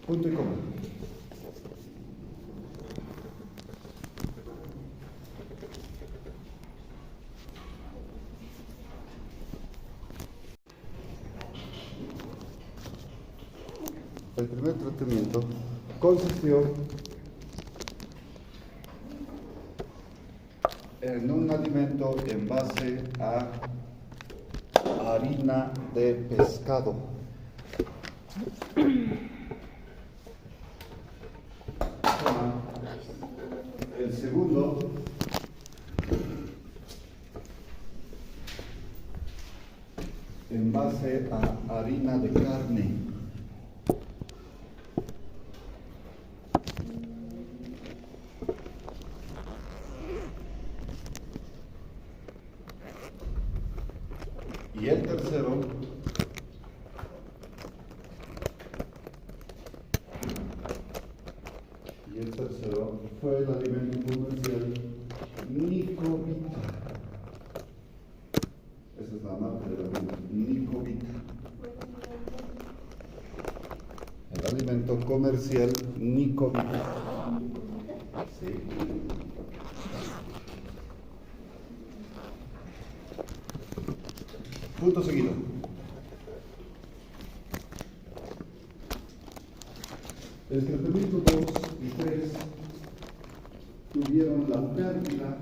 Punto y coma. El primer tratamiento consistió en un alimento en base a harina de pescado. El segundo en base a harina de carne. Y el tercero fue el alimento comercial Nicovita. Esa es la marca del alimento, Nicovita. El alimento comercial Nicovita. Sí. Punto seguido. El tratamiento 2 y 3 tuvieron la pérdida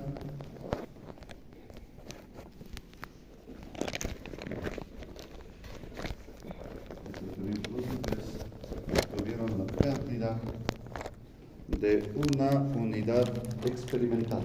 de una unidad experimental.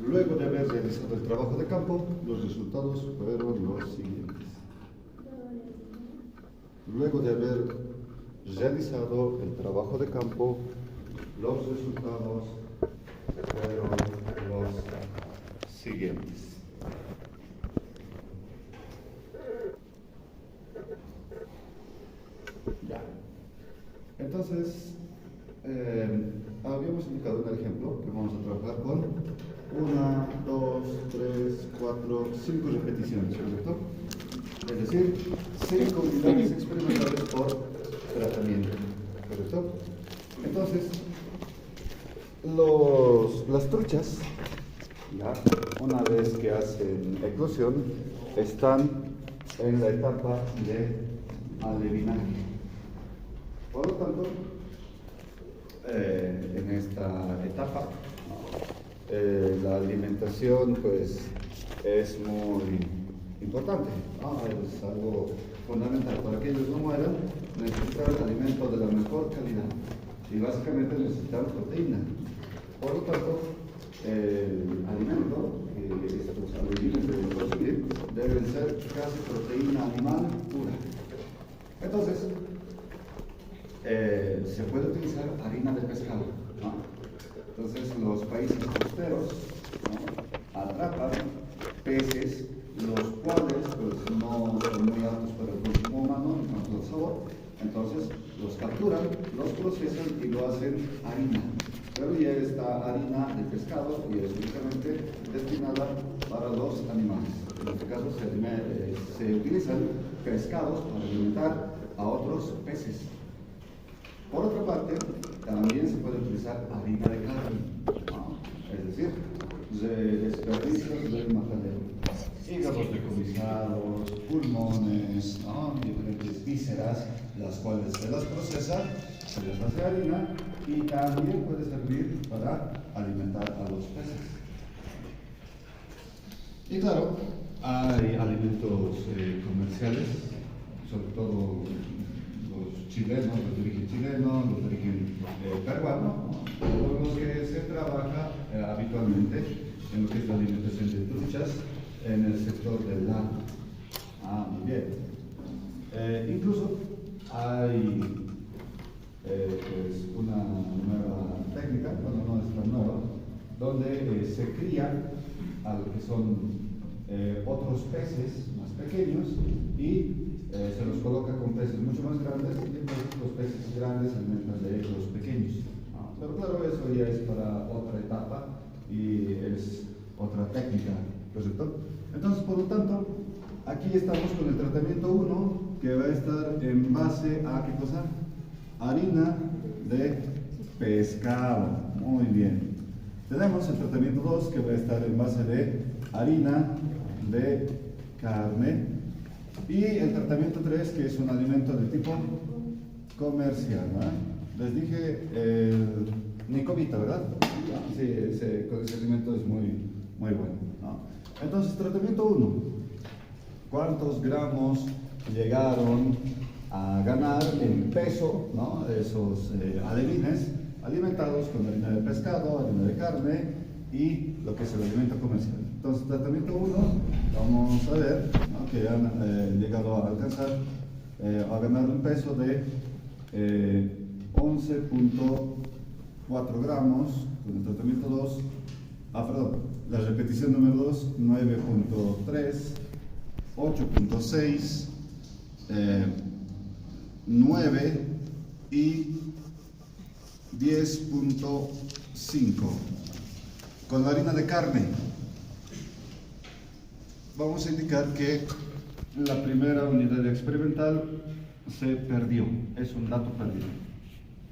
Luego de haber realizado el trabajo de campo, los resultados fueron los siguientes. Luego de haber realizado el trabajo de campo, los resultados fueron los siguientes. Ya. Entonces, habíamos indicado un ejemplo que vamos a trabajar con 1, 2, 3, 4, 5 repeticiones, ¿correcto? Es decir, 5 unidades experimentales por tratamiento, ¿correcto? Entonces, las truchas, ya, una vez que hacen eclosión, están en la etapa de alevinaje. Por lo tanto, en esta etapa, la alimentación pues es muy importante, ¿no? Es algo fundamental. Para que ellos no mueran, necesitan alimento de la mejor calidad y básicamente necesitan proteína. Por lo tanto, el alimento que estos alevines deben consumir deben ser casi proteína animal pura. Entonces, se puede utilizar harina de pescado, ¿no? Entonces los países costeros, ¿no?, atrapan peces, los cuales pues, no son muy aptos para el consumo humano en cuanto al sabor. Entonces los capturan, los procesan y lo hacen harina. Pero ya esta harina de pescado y es únicamente destinada para los animales. En este caso se utilizan pescados para alimentar a otros peces. Por otra parte, también se puede utilizar harina de carne, ¿no? Es decir, desperdicios del matadero, hígados decomisados, pulmones, ¿no?, diferentes vísceras, las cuales se las procesa, se les hace harina y también puede servir para alimentar a los peces. Y claro, hay alimentos comerciales, sobre todo los chilenos, los de origen chileno, los de origen peruano, ¿no?, los que se trabaja habitualmente en lo que es la alimentación de truchas en el sector del lago. Muy bien. Incluso hay pues una nueva técnica, bueno, no es tan nueva, donde se cría a lo que son otros peces más pequeños y se los coloca con peces mucho más grandes y entonces los peces grandes se alimentan de los pequeños. ¿No? Pero claro, eso ya es para otra etapa y es otra técnica, ¿correcto? Entonces, por lo tanto, aquí estamos con el tratamiento 1 que va a estar en base a, ¿qué cosa? Harina de pescado. Muy bien. Tenemos el tratamiento 2 que va a estar en base de harina de carne y el tratamiento 3 que es un alimento de tipo comercial, ¿no? Les dije nicobita, ¿verdad? Sí, ese alimento es muy bueno, ¿no? Entonces, tratamiento 1. ¿Cuántos gramos llegaron a ganar en peso, ¿no? Esos alevines alimentados con harina de pescado, harina de carne y lo que es el alimento comercial? Entonces, tratamiento 1, vamos a ver, ¿no? Que han llegado a alcanzar, a ganar un peso de 11.4 gramos, con el tratamiento 2, la repetición número 2, 9.3, 8.6, 9 y 10.5. Con la harina de carne, vamos a indicar que la primera unidad experimental se perdió, es un dato perdido.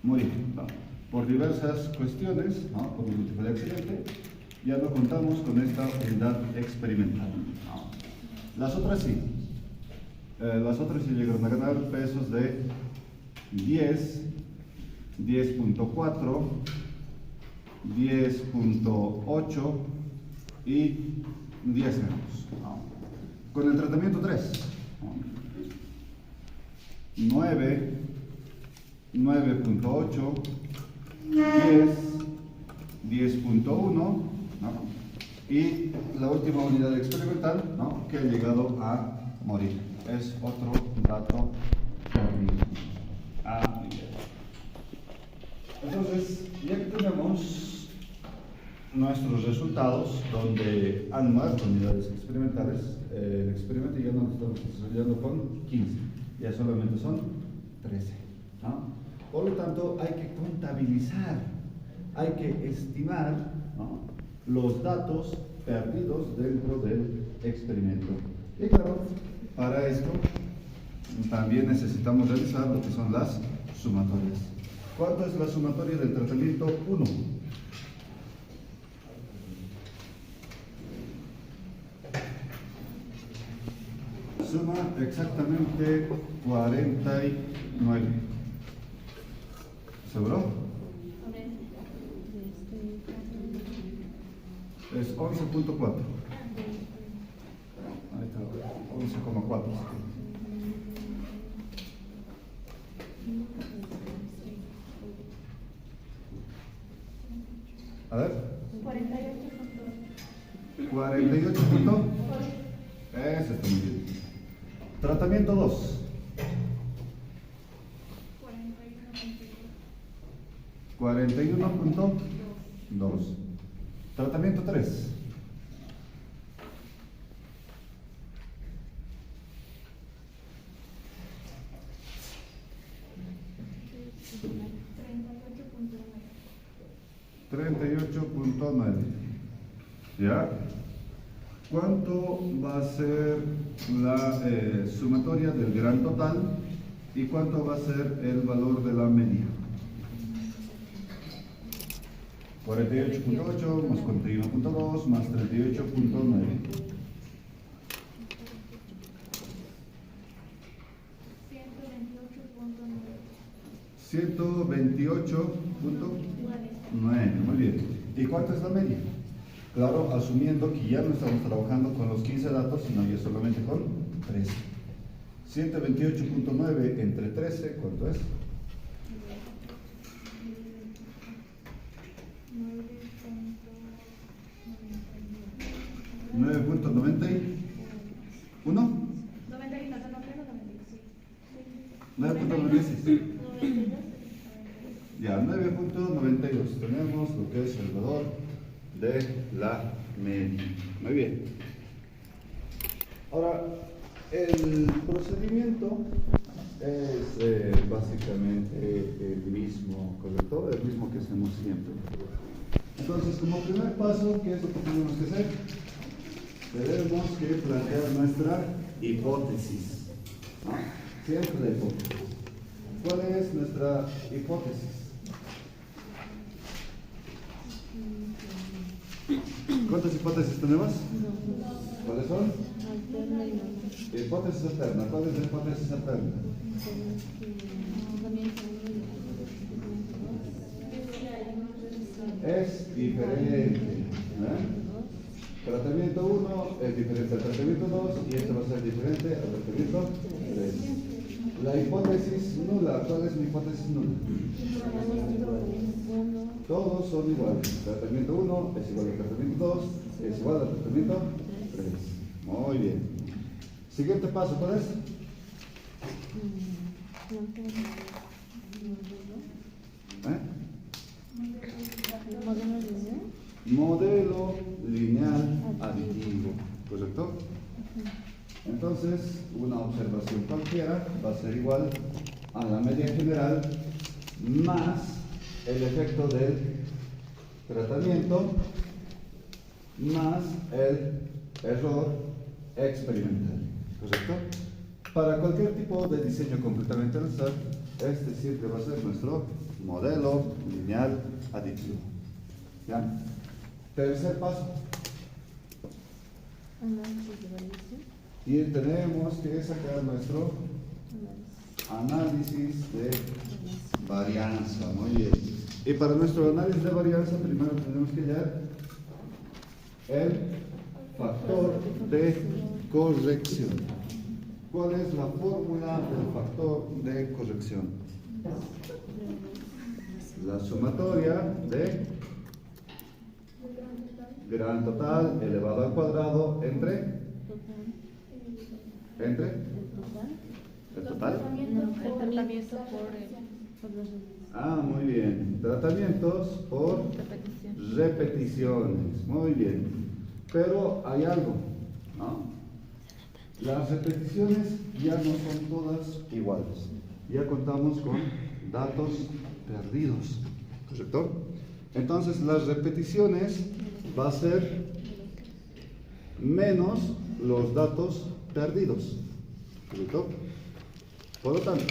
Muy bien, ¿no? Por diversas cuestiones, ¿no? Por un tipo de accidente, ya no contamos con esta unidad experimental, ¿no? Las otras sí. Las otras sí llegaron a ganar pesos de 10, 10.4, 10.8 y 10 gramos, ¿no? Con el tratamiento 3, ¿no? 9, 9.8, 10, 10.1, ¿no? Y la última unidad experimental, ¿no? Que ha llegado a morir. Es otro dato perdido. Muy bien. Entonces, ya que tenemos nuestros resultados, donde han muerto unidades experimentales, el experimento ya no lo estamos desarrollando con 15, ya solamente son 13, ¿no? Por lo tanto, hay que contabilizar, hay que estimar, ¿no? Los datos perdidos dentro del experimento. Y claro, para esto también necesitamos realizar lo que son las sumatorias. ¿Cuánto es la sumatoria del tratamiento 1? Suma exactamente 49. ¿Seguro? Es 11.4. Ahí está, 11,4. A ver. 48 puntos. Eso está muy bien. Tratamiento 2. 41.2. Tratamiento 3. 38.9. ¿Ya? ¿Cuánto va a ser la sumatoria del gran total y cuánto va a ser el valor de la media? 48.8 más 41.2 más 38.9. 128.9. Muy bien. ¿Y cuánto es la media? Claro, asumiendo que ya no estamos trabajando con los 15 datos, sino ya solamente con 13. 128.9 entre 13, ¿cuánto es? 9.91. 9.96. Ya, 9.92. Tenemos lo que es el valor de la media. Muy bien. Ahora, el procedimiento es básicamente el mismo, ¿correcto? El mismo que hacemos siempre. Entonces, como primer paso, ¿qué es lo que tenemos que hacer? Tenemos que plantear nuestra hipótesis, ¿no? Siempre la hipótesis. ¿Cuál es nuestra hipótesis? ¿Cuántas hipótesis tenemos? ¿Cuáles son? Alterna y no. Hipótesis alterna. ¿Cuál es la hipótesis alterna? Es diferente. Tratamiento 1 es diferente al tratamiento 2 y esto va a ser diferente al tratamiento 3. La hipótesis nula. ¿Cuál es mi hipótesis nula? Todos son iguales. Tratamiento 1 es igual al tratamiento 2, es igual al tratamiento 3. Muy bien. Siguiente paso, ¿cuál es? Modelo lineal aditivo, ¿correcto? Entonces, una observación cualquiera va a ser igual a la media general más el efecto del tratamiento más el error experimental, ¿correcto? Para cualquier tipo de diseño completamente al azar, este siempre va a ser nuestro modelo lineal aditivo. ¿Ya? Tercer paso. Análisis de variación. Y tenemos que sacar nuestro análisis de varianza. Muy bien. Y para nuestro análisis de varianza, primero tenemos que hallar el factor de corrección. ¿Cuál es la fórmula del factor de corrección? La sumatoria de gran total elevado al cuadrado entre el total. Muy bien. Tratamientos por repeticiones. Muy bien. Pero hay algo, ¿no? Las repeticiones ya no son todas iguales. Ya contamos con datos perdidos, ¿correcto? Entonces las repeticiones va a ser menos los datos perdidos, ¿correcto? Por lo tanto,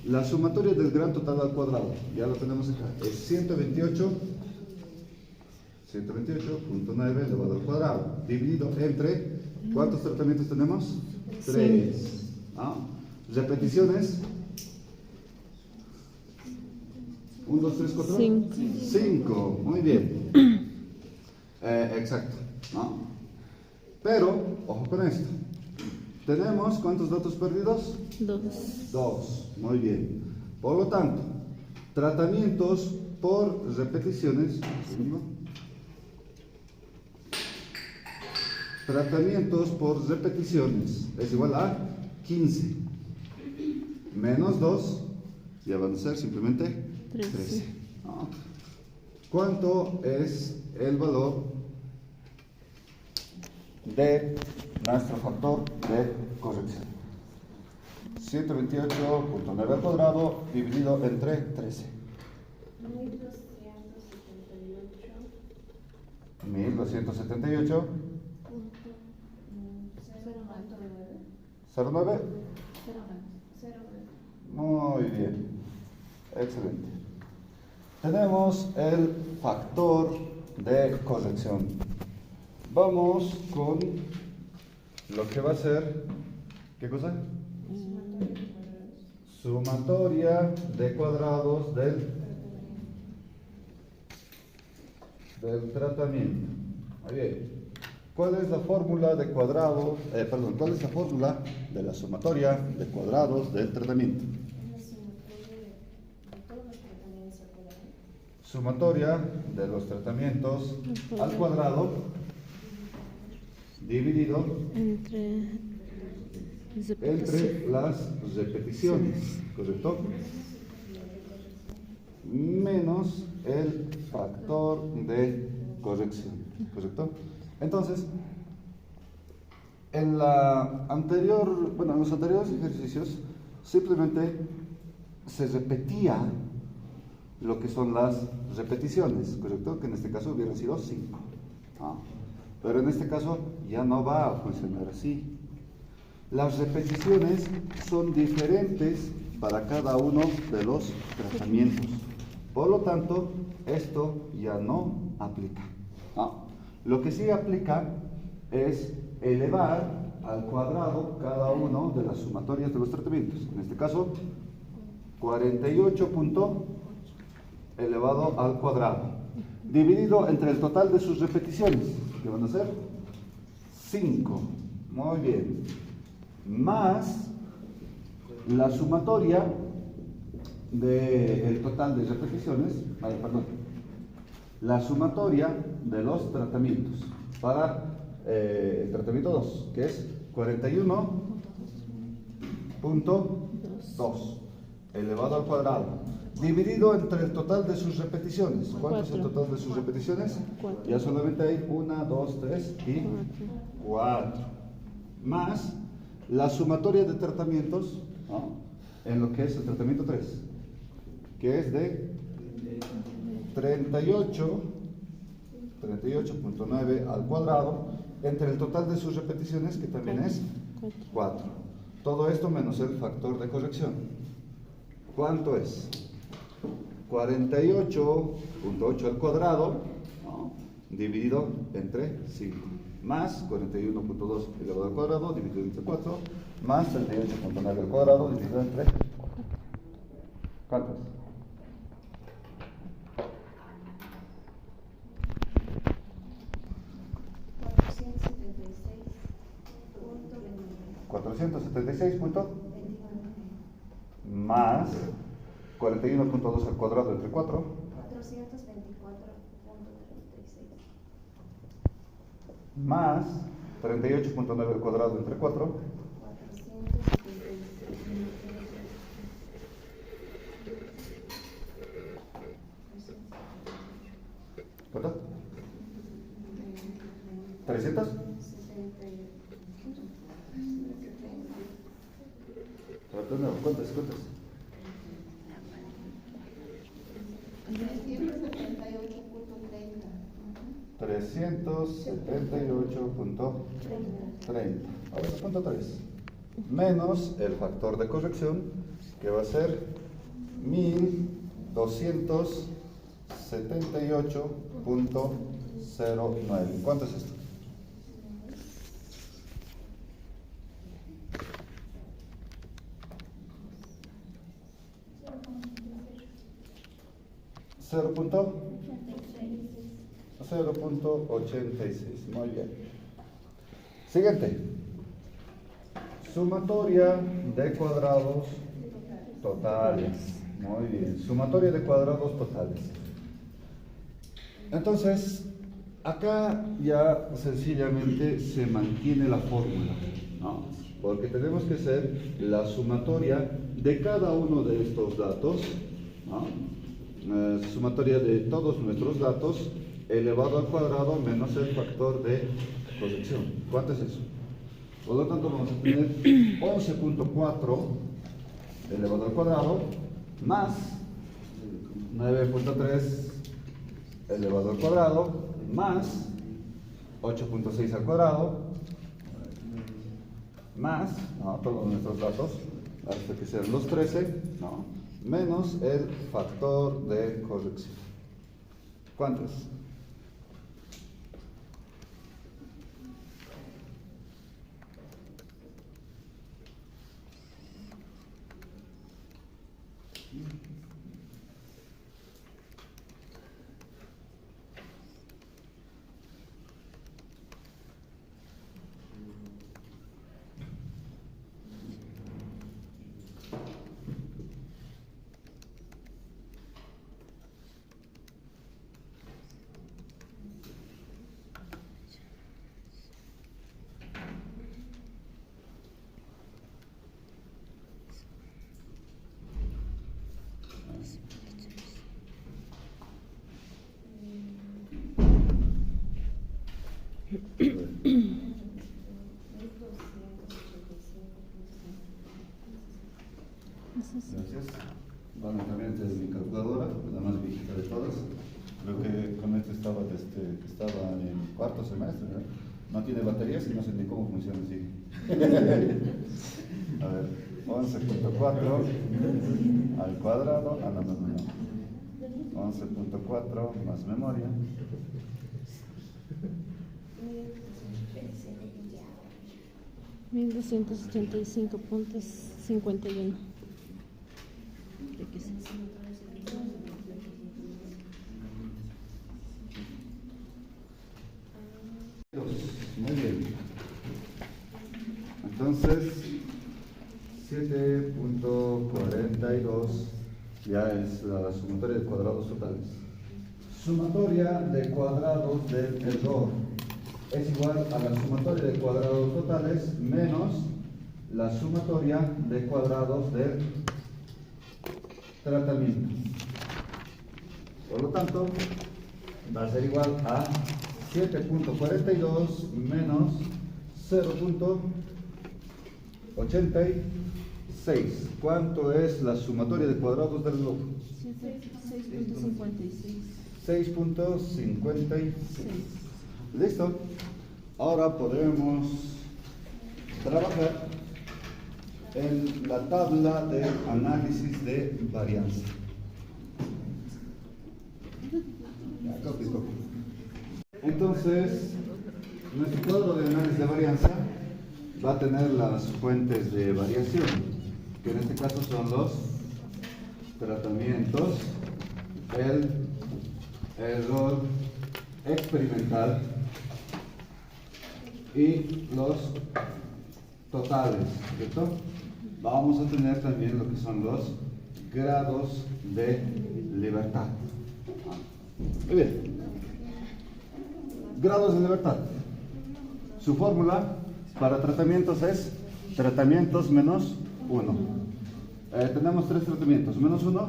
la sumatoria del gran total al cuadrado, ya lo tenemos acá, es 128.9 elevado al cuadrado, dividido entre, ¿cuántos tratamientos tenemos? 3. Repeticiones. 1, 2, 3, 4. 5. Muy bien. Exacto. ¿No? Pero, ojo con esto. ¿Tenemos cuántos datos perdidos? 2. Muy bien. Por lo tanto, tratamientos por repeticiones. Tratamientos por repeticiones es igual a 15 menos 2, ya van a ser simplemente 13. ¿Cuánto es el valor de nuestro factor de corrección? 128.9 al cuadrado dividido entre 13. 1278. 09. Muy bien. Excelente. Tenemos el factor de corrección. Vamos con lo que va a ser, ¿qué cosa? Sumatoria de cuadrados del tratamiento. Muy bien. ¿Cuál es la fórmula de cuadrados? ¿Cuál es la fórmula de la sumatoria de cuadrados del tratamiento? Sumatoria de los tratamientos al cuadrado dividido entre las repeticiones, ¿correcto? Menos el factor de corrección, ¿correcto? Entonces, En los anteriores ejercicios simplemente se repetía lo que son las repeticiones, ¿correcto? Que en este caso hubieran sido 5. Pero en este caso ya no va a funcionar así. Las repeticiones son diferentes para cada uno de los tratamientos. Por lo tanto, esto ya no aplica. Lo que sí aplica es elevar al cuadrado cada uno de las sumatorias de los tratamientos. En este caso, 48 elevado al cuadrado, dividido entre el total de sus repeticiones, que van a ser 5. Muy bien. Más la sumatoria del total de repeticiones, la sumatoria de los tratamientos para el tratamiento 2, que es 41.2 elevado al cuadrado, dividido entre el total de sus repeticiones. ¿Cuánto es el total de sus repeticiones? 4. Ya solamente hay 1, 2, 3 y 4. Más la sumatoria de tratamientos, ¿no?, en lo que es el tratamiento 3, que es de 38.9 al cuadrado, entre el total de sus repeticiones, que también es 4. Todo esto menos el factor de corrección. ¿Cuánto es? 48.8 al cuadrado, ¿no?, dividido entre 5, más 41.2 elevado al cuadrado, dividido entre 4, más 38.9 al cuadrado, dividido entre... ¿Cuántos? 476 más 41.2 al cuadrado entre 4. 424.36. Más 38.9 al cuadrado entre 4. 476. ¿Cuánto? ¿300? ¿Cuántas? 378.30. Ahora punto 3. Menos el factor de corrección, que va a ser 1278.09. ¿Cuánto es esto? .86. Muy bien. Siguiente. Sumatoria de cuadrados totales. Muy bien. Sumatoria de cuadrados totales. Entonces, acá ya sencillamente se mantiene la fórmula, ¿no? Porque tenemos que hacer la sumatoria de cada uno de estos datos, ¿no? Sumatoria de todos nuestros datos elevado al cuadrado menos el factor de corrección. ¿Cuánto es eso? Por lo tanto, vamos a tener 11.4 elevado al cuadrado más 9.3 elevado al cuadrado más 8.6 al cuadrado más, ¿no?, todos nuestros datos hasta que sean los 13, ¿no?, menos el factor de corrección. ¿Cuántos? No tiene baterías y no sé ni cómo funciona así. A ver, 11.4 al cuadrado. Ah, no. 11.4 más memoria. Mil 1285.51. Muy bien. Entonces, 7.42 ya es la sumatoria de cuadrados totales. Sumatoria de cuadrados del error es igual a la sumatoria de cuadrados totales menos la sumatoria de cuadrados del tratamiento. Por lo tanto, va a ser igual a 7.42 menos 0.86. ¿Cuánto es la sumatoria de cuadrados del log? 6.56. 6.56. ¿Listo? Ahora podemos trabajar en la tabla de análisis de varianza. Entonces, nuestro cuadro de análisis de varianza va a tener las fuentes de variación, que en este caso son los tratamientos, el error experimental y los totales, ¿cierto? Vamos a tener también lo que son los grados de libertad. Muy bien. Grados de libertad. Su fórmula para tratamientos es tratamientos menos 1. Tenemos 3 tratamientos. Menos 1,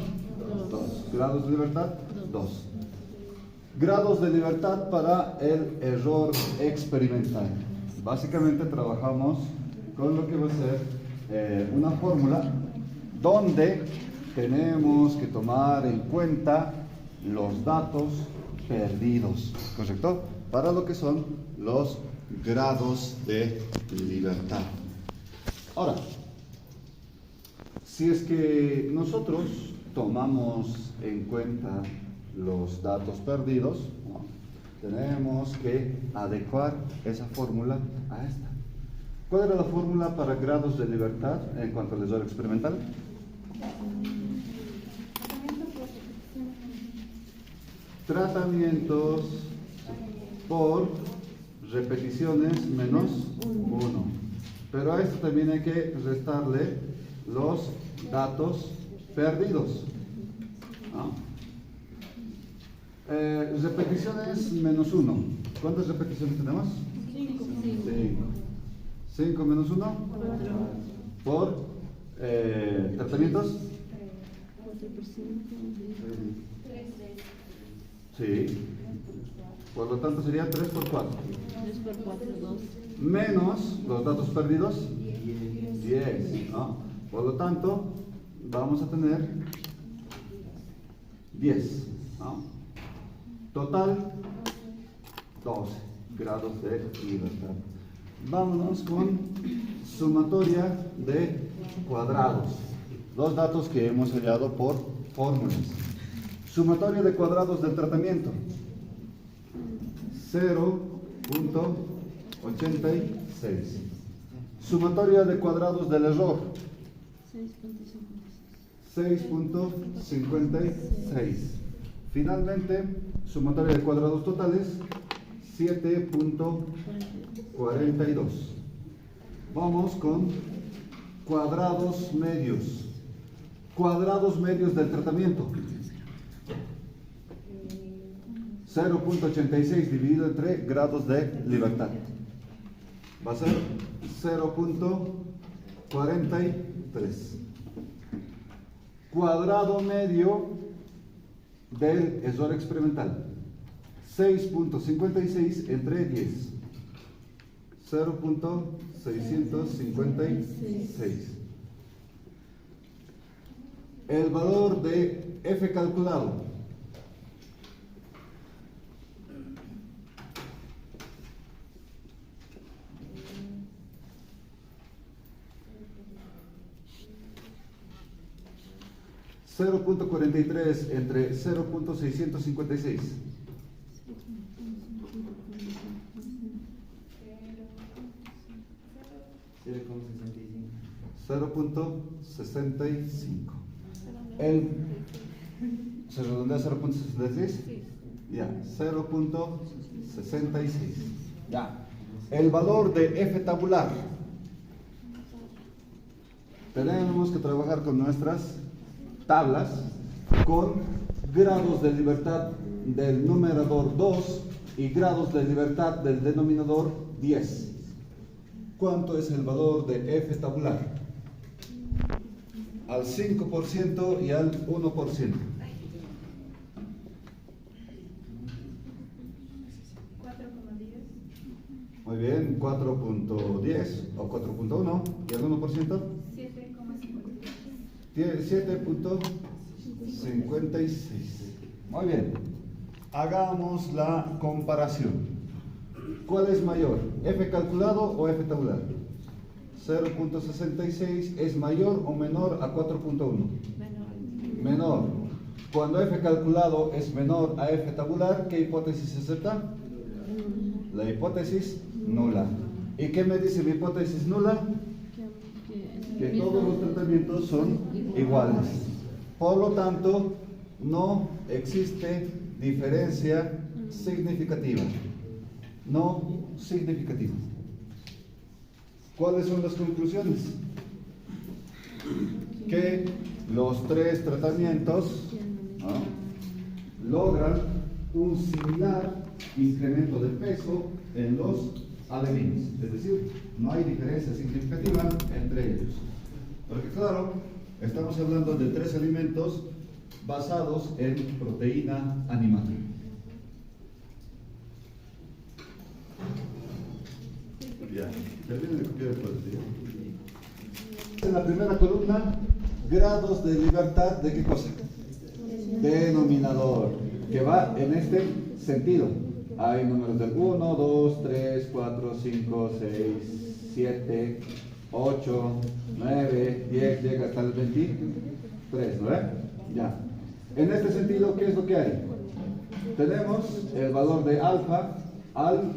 2. Grados de libertad, 2. Grados de libertad para el error experimental. Básicamente trabajamos con lo que va a ser una fórmula donde tenemos que tomar en cuenta los datos perdidos, ¿correcto? Para lo que son los grados de libertad. Ahora, si es que nosotros tomamos en cuenta los datos perdidos, ¿no?, tenemos que adecuar esa fórmula a esta. ¿Cuál era la fórmula para grados de libertad en cuanto al error experimental? Tratamientos por repeticiones menos 1. Pero a esto también hay que restarle los datos perdidos, ¿no? Repeticiones menos 1. ¿Cuántas repeticiones tenemos? 5. 5 menos 1 por tratamientos. 4 por 5. Sí. Por lo tanto sería 3 por 4. 3 por 4, 2. Menos los datos perdidos, 10, ¿no? Por lo tanto, vamos a tener 10, ¿no? Total, 12 grados de libertad. Vámonos con sumatoria de cuadrados. Los datos que hemos hallado por fórmulas. Sumatoria de cuadrados del tratamiento. 0.86. Sumatoria de cuadrados del error. 6.56. Finalmente, sumatoria de cuadrados totales, 7.42. Vamos con cuadrados medios. Cuadrados medios del tratamiento. 0.86 dividido entre grados de libertad. Va a ser 0.43. Cuadrado medio del error experimental. 6.56 entre 10. 0.656. El valor de F calculado. 0.43 entre 0.656. 0.65. ¿Se redondea a 0.66? Ya, 0.66. Ya. El valor de F tabular. Tenemos que trabajar con nuestras tablas con grados de libertad del numerador 2 y grados de libertad del denominador 10. ¿Cuánto es el valor de F tabular? Al 5% y al 1%. 4,10. Muy bien, 4.10 o 4.1 y al 1%. 7.56. Muy bien. Hagamos la comparación. ¿Cuál es mayor? ¿F calculado o F tabular? 0.66 es mayor o menor a 4.1. Menor. Cuando F calculado es menor a F tabular, ¿qué hipótesis se acepta? La hipótesis nula. ¿Y qué me dice mi hipótesis nula? Que todos los tratamientos son iguales. Por lo tanto, no existe diferencia significativa. No significativa. ¿Cuáles son las conclusiones? Que los tres tratamientos logran un similar incremento de peso en los alevines. Es decir, no hay diferencia significativa entre ellos. Porque claro, estamos hablando de tres alimentos basados en proteína animal. Ya, terminen de copiar el cuadro. En la primera columna, grados de libertad de qué cosa? Denominador, que va en este sentido. Hay números del 1, 2, 3, 4, 5, 6, 7, 8, 9, 10, llega hasta el 23, ¿no? Ya. En este sentido, ¿qué es lo que hay? Tenemos el valor de alfa al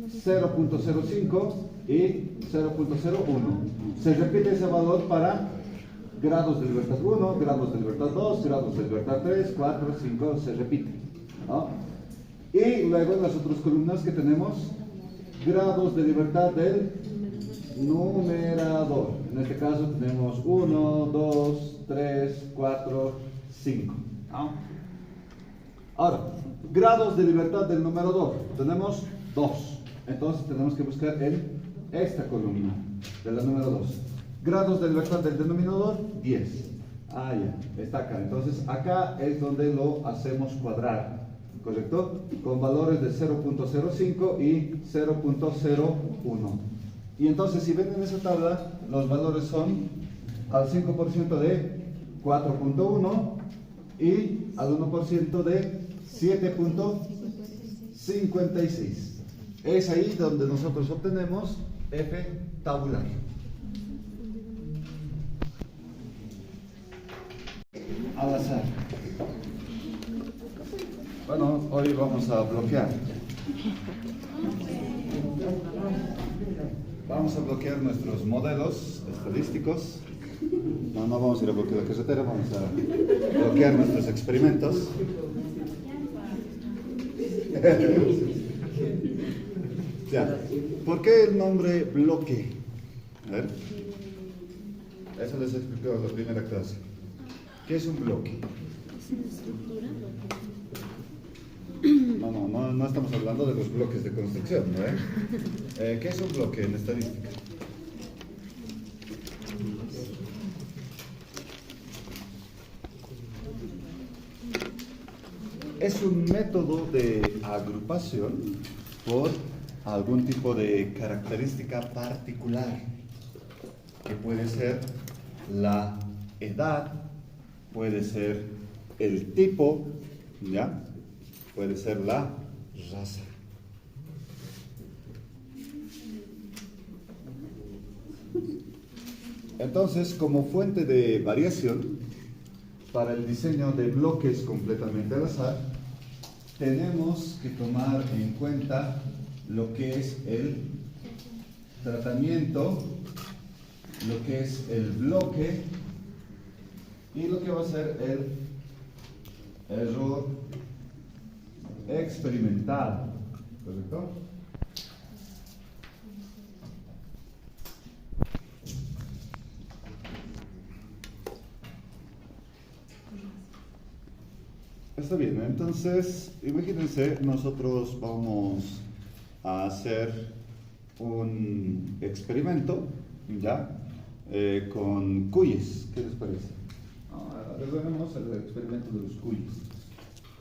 0.05 y 0.01. Se repite ese valor para grados de libertad 1, grados de libertad 2, grados de libertad 3, 4, 5, se repite, ¿no? Y luego en las otras columnas que tenemos, grados de libertad del numerador. En este caso tenemos 1, 2, 3, 4, 5. ¿No? Ahora, grados de libertad del numerador. Tenemos 2. Entonces tenemos que buscar en esta columna de la número 2. Grados de libertad del denominador, 10. Ah, ya, está acá. Entonces acá es donde lo hacemos cuadrar, ¿correcto? Con valores de 0.05 y 0.01. Y entonces si ven en esa tabla, los valores son al 5% de 4.1 y al 1% de 7.56. Es ahí donde nosotros obtenemos F tabular. Al azar. Bueno, hoy vamos a bloquear. Vamos a bloquear nuestros modelos estadísticos. No vamos a ir a bloquear la carretera, vamos a bloquear nuestros experimentos. Ya. ¿Por qué el nombre bloque? A ver. Eso les expliqué en la primera clase. ¿Qué es un bloque? No estamos hablando de los bloques de construcción, ¿no? ¿Qué es un bloque en estadística? Es un método de agrupación por algún tipo de característica particular, que puede ser la edad, puede ser el tipo, ¿ya? Puede ser la raza. Entonces, como fuente de variación, para el diseño de bloques completamente al azar, tenemos que tomar en cuenta lo que es el tratamiento, lo que es el bloque y lo que va a ser el error experimental, ¿correcto? Está bien, entonces, imagínense, nosotros vamos a hacer un experimento, ¿ya? Con cuyes, ¿qué les parece? Resolvemos el experimento de los cuyes.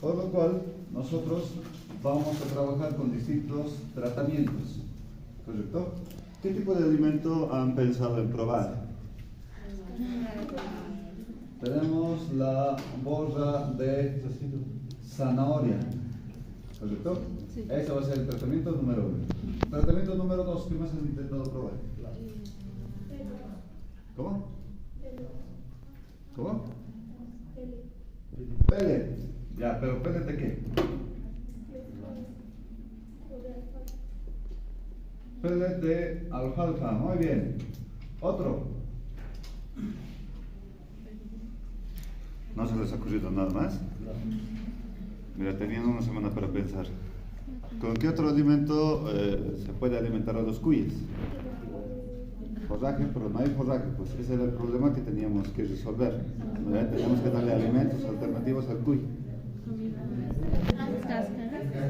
Por lo cual, nosotros vamos a trabajar con distintos tratamientos, ¿correcto? ¿Qué tipo de alimento han pensado en probar? Tenemos la borra de zanahoria, ¿correcto? Sí. Ese va a ser el tratamiento número 1. Tratamiento número 2, ¿qué más han intentado probar? ¿Cómo? ¿Cómo? Pellet. Ya, pero pellet de qué? Pellet de alfalfa, muy bien. Otro. ¿No se les ha ocurrido nada más? Mira, tenían una semana para pensar. ¿Con qué otro alimento se puede alimentar a los cuyes? Forraje, pero no hay forraje, pues ese era el problema que teníamos que resolver. Teníamos que darle alimentos alternativos al cuy.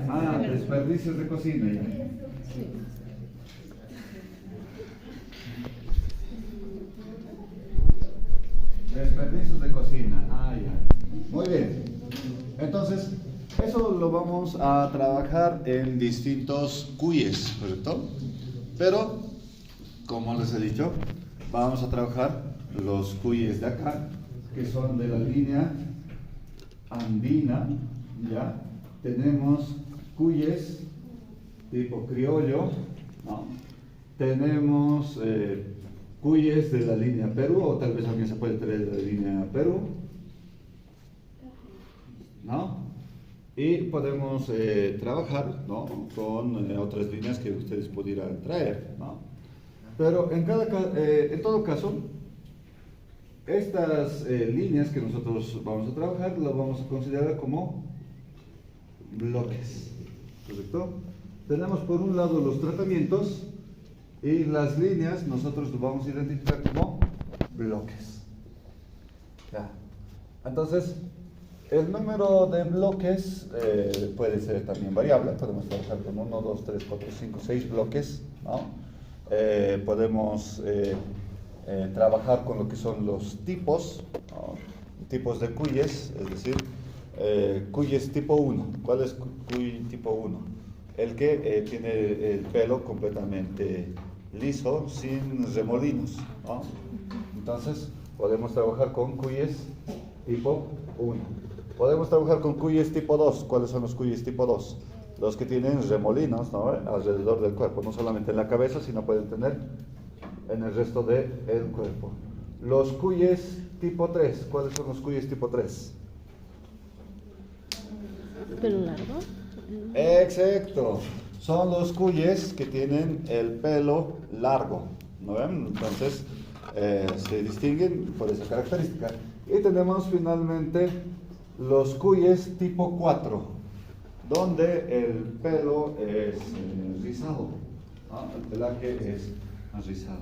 Ah, desperdicios de cocina ya. Desperdicios de cocina, ya. Muy bien. Entonces, eso lo vamos a trabajar en distintos cuyes, ¿correcto? Pero, como les he dicho, vamos a trabajar los cuyes de acá, que son de la línea andina, ¿ya? Tenemos cuyes tipo criollo, ¿no? Tenemos cuyes de la línea Perú, o tal vez también se puede traer de la línea Perú, ¿no? Y podemos trabajar, ¿no? Con otras líneas que ustedes pudieran traer, ¿no? Pero en todo caso, estas líneas que nosotros vamos a trabajar, las vamos a considerar como bloques, ¿correcto? Tenemos por un lado los tratamientos y las líneas nosotros los vamos a identificar como bloques. Ya. Entonces, el número de bloques puede ser también variable. Podemos trabajar con 1, 2, 3, 4, 5, 6 bloques, ¿no? Podemos trabajar con lo que son los tipos, ¿no? Tipos de cuyes, es decir, cuyes tipo 1. ¿Cuál es cuy tipo 1? El que tiene el pelo completamente liso, sin remolinos, ¿no? Entonces, podemos trabajar con cuyes tipo 1. Podemos trabajar con cuyes tipo 2. ¿Cuáles son los cuyes tipo 2? Los que tienen remolinos, ¿no? Alrededor del cuerpo, no solamente en la cabeza, sino pueden tener en el resto del cuerpo. Los cuyes tipo 3. ¿Cuáles son los cuyes tipo 3? ¿Pelo largo? Exacto. Son los cuyes que tienen el pelo largo, ¿no ven? Entonces, se distinguen por esa característica. Y tenemos finalmente los cuyes tipo 4, donde el pelo es rizado, ¿no? El pelaje es rizado,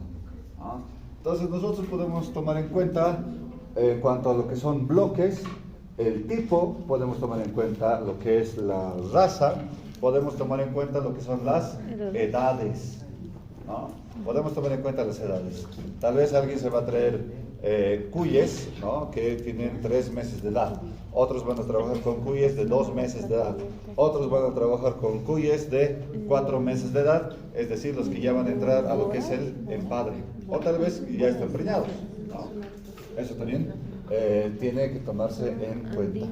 ¿no? Entonces nosotros podemos tomar en cuenta, en cuanto a lo que son bloques, el tipo, podemos tomar en cuenta lo que es la raza, podemos tomar en cuenta lo que son las edades, ¿no? Podemos tomar en cuenta las edades. Tal vez alguien se va a traer cuyes, ¿no? Que tienen 3 meses de edad. Otros van a trabajar con cuyes de 2 meses de edad. Otros van a trabajar con cuyes de 4 meses de edad, es decir, los que ya van a entrar a lo que es el empadre. O tal vez ya están preñados, ¿no? Eso también tiene que tomarse en cuenta.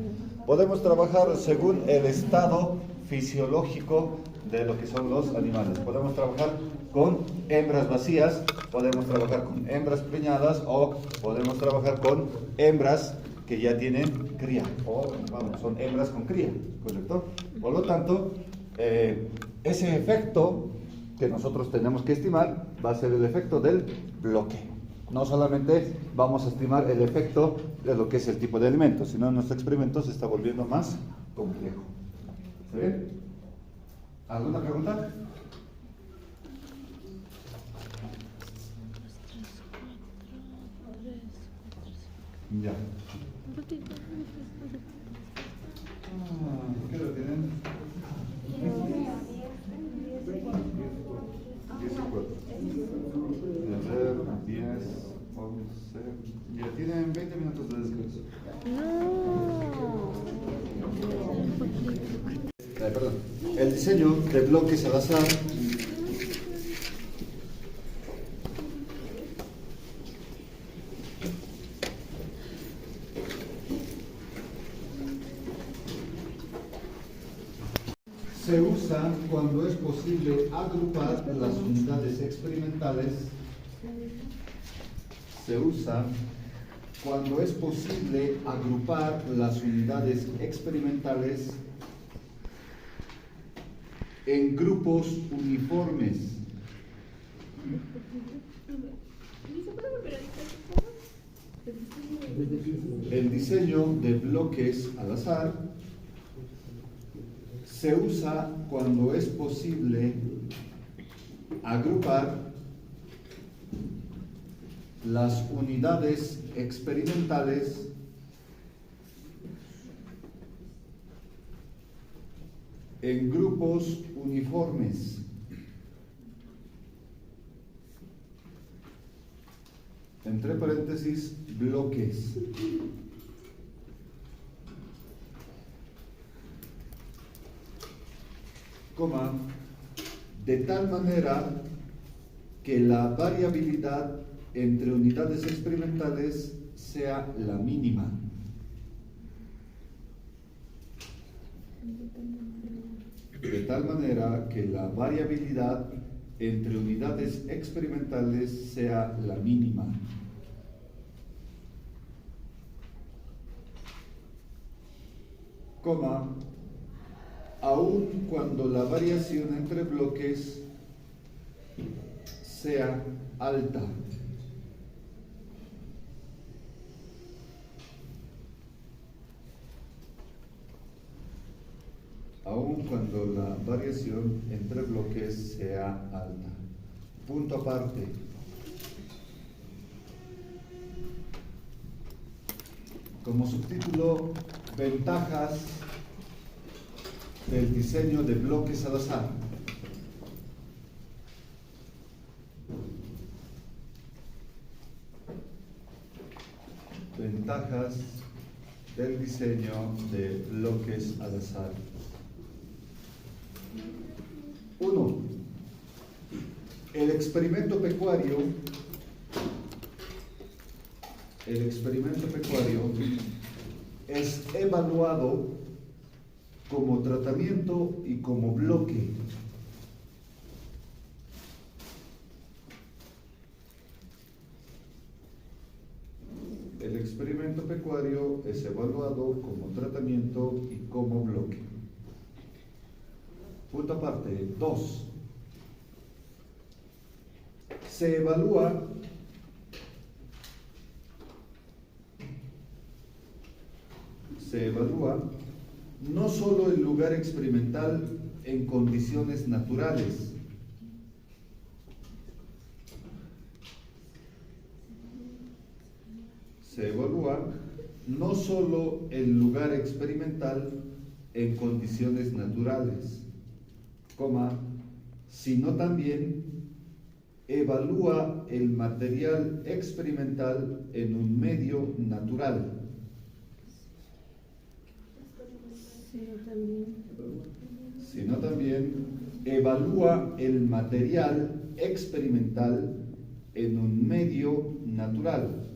Podemos trabajar según el estado fisiológico de lo que son los animales. Podemos trabajar con hembras vacías, podemos trabajar con hembras preñadas o podemos trabajar con hembras que ya tienen cría, o vamos, son hembras con cría, ¿correcto? Por lo tanto, ese efecto que nosotros tenemos que estimar va a ser el efecto del bloque. No solamente vamos a estimar el efecto de lo que es el tipo de alimento, sino nuestro experimento se está volviendo más complejo. ¿Está bien? ¿Alguna pregunta? Ya. ¿Qué lo tienen? 10 y 4. 10, 11. Ya tienen 20 minutos de descanso. Perdón. El diseño de bloques al azar se usa cuando es posible agrupar las unidades experimentales. Se usa cuando es posible agrupar las unidades experimentales en grupos uniformes. El diseño de bloques al azar se usa cuando es posible agrupar las unidades experimentales en grupos uniformes. Entre paréntesis, bloques. Coma, de tal manera que la variabilidad entre unidades experimentales sea la mínima. De tal manera que la variabilidad entre unidades experimentales sea la mínima. Coma, aun cuando la variación entre bloques sea alta. Aun cuando la variación entre bloques sea alta. Punto aparte. Como subtítulo, ventajas del diseño de bloques al azar. Ventajas del diseño de bloques al azar. 1. El experimento pecuario es evaluado como tratamiento y como bloque. El experimento pecuario es evaluado como tratamiento y como bloque. Punto aparte. 2. Se evalúa no solo el lugar experimental en condiciones naturales, se evalúa no solo el lugar experimental en condiciones naturales, sino también evalúa el material experimental en un medio natural. Sino también evalúa el material experimental en un medio natural.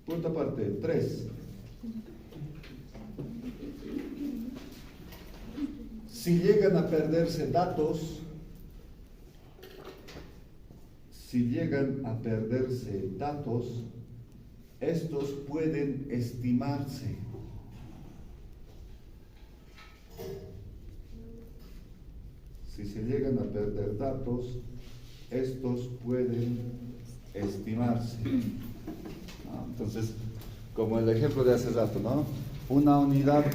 Punto aparte. 3. Si llegan a perderse datos, estos pueden estimarse. Si se llegan a perder datos, estos pueden estimarse. Entonces, como el ejemplo de hace rato, ¿no? Una unidad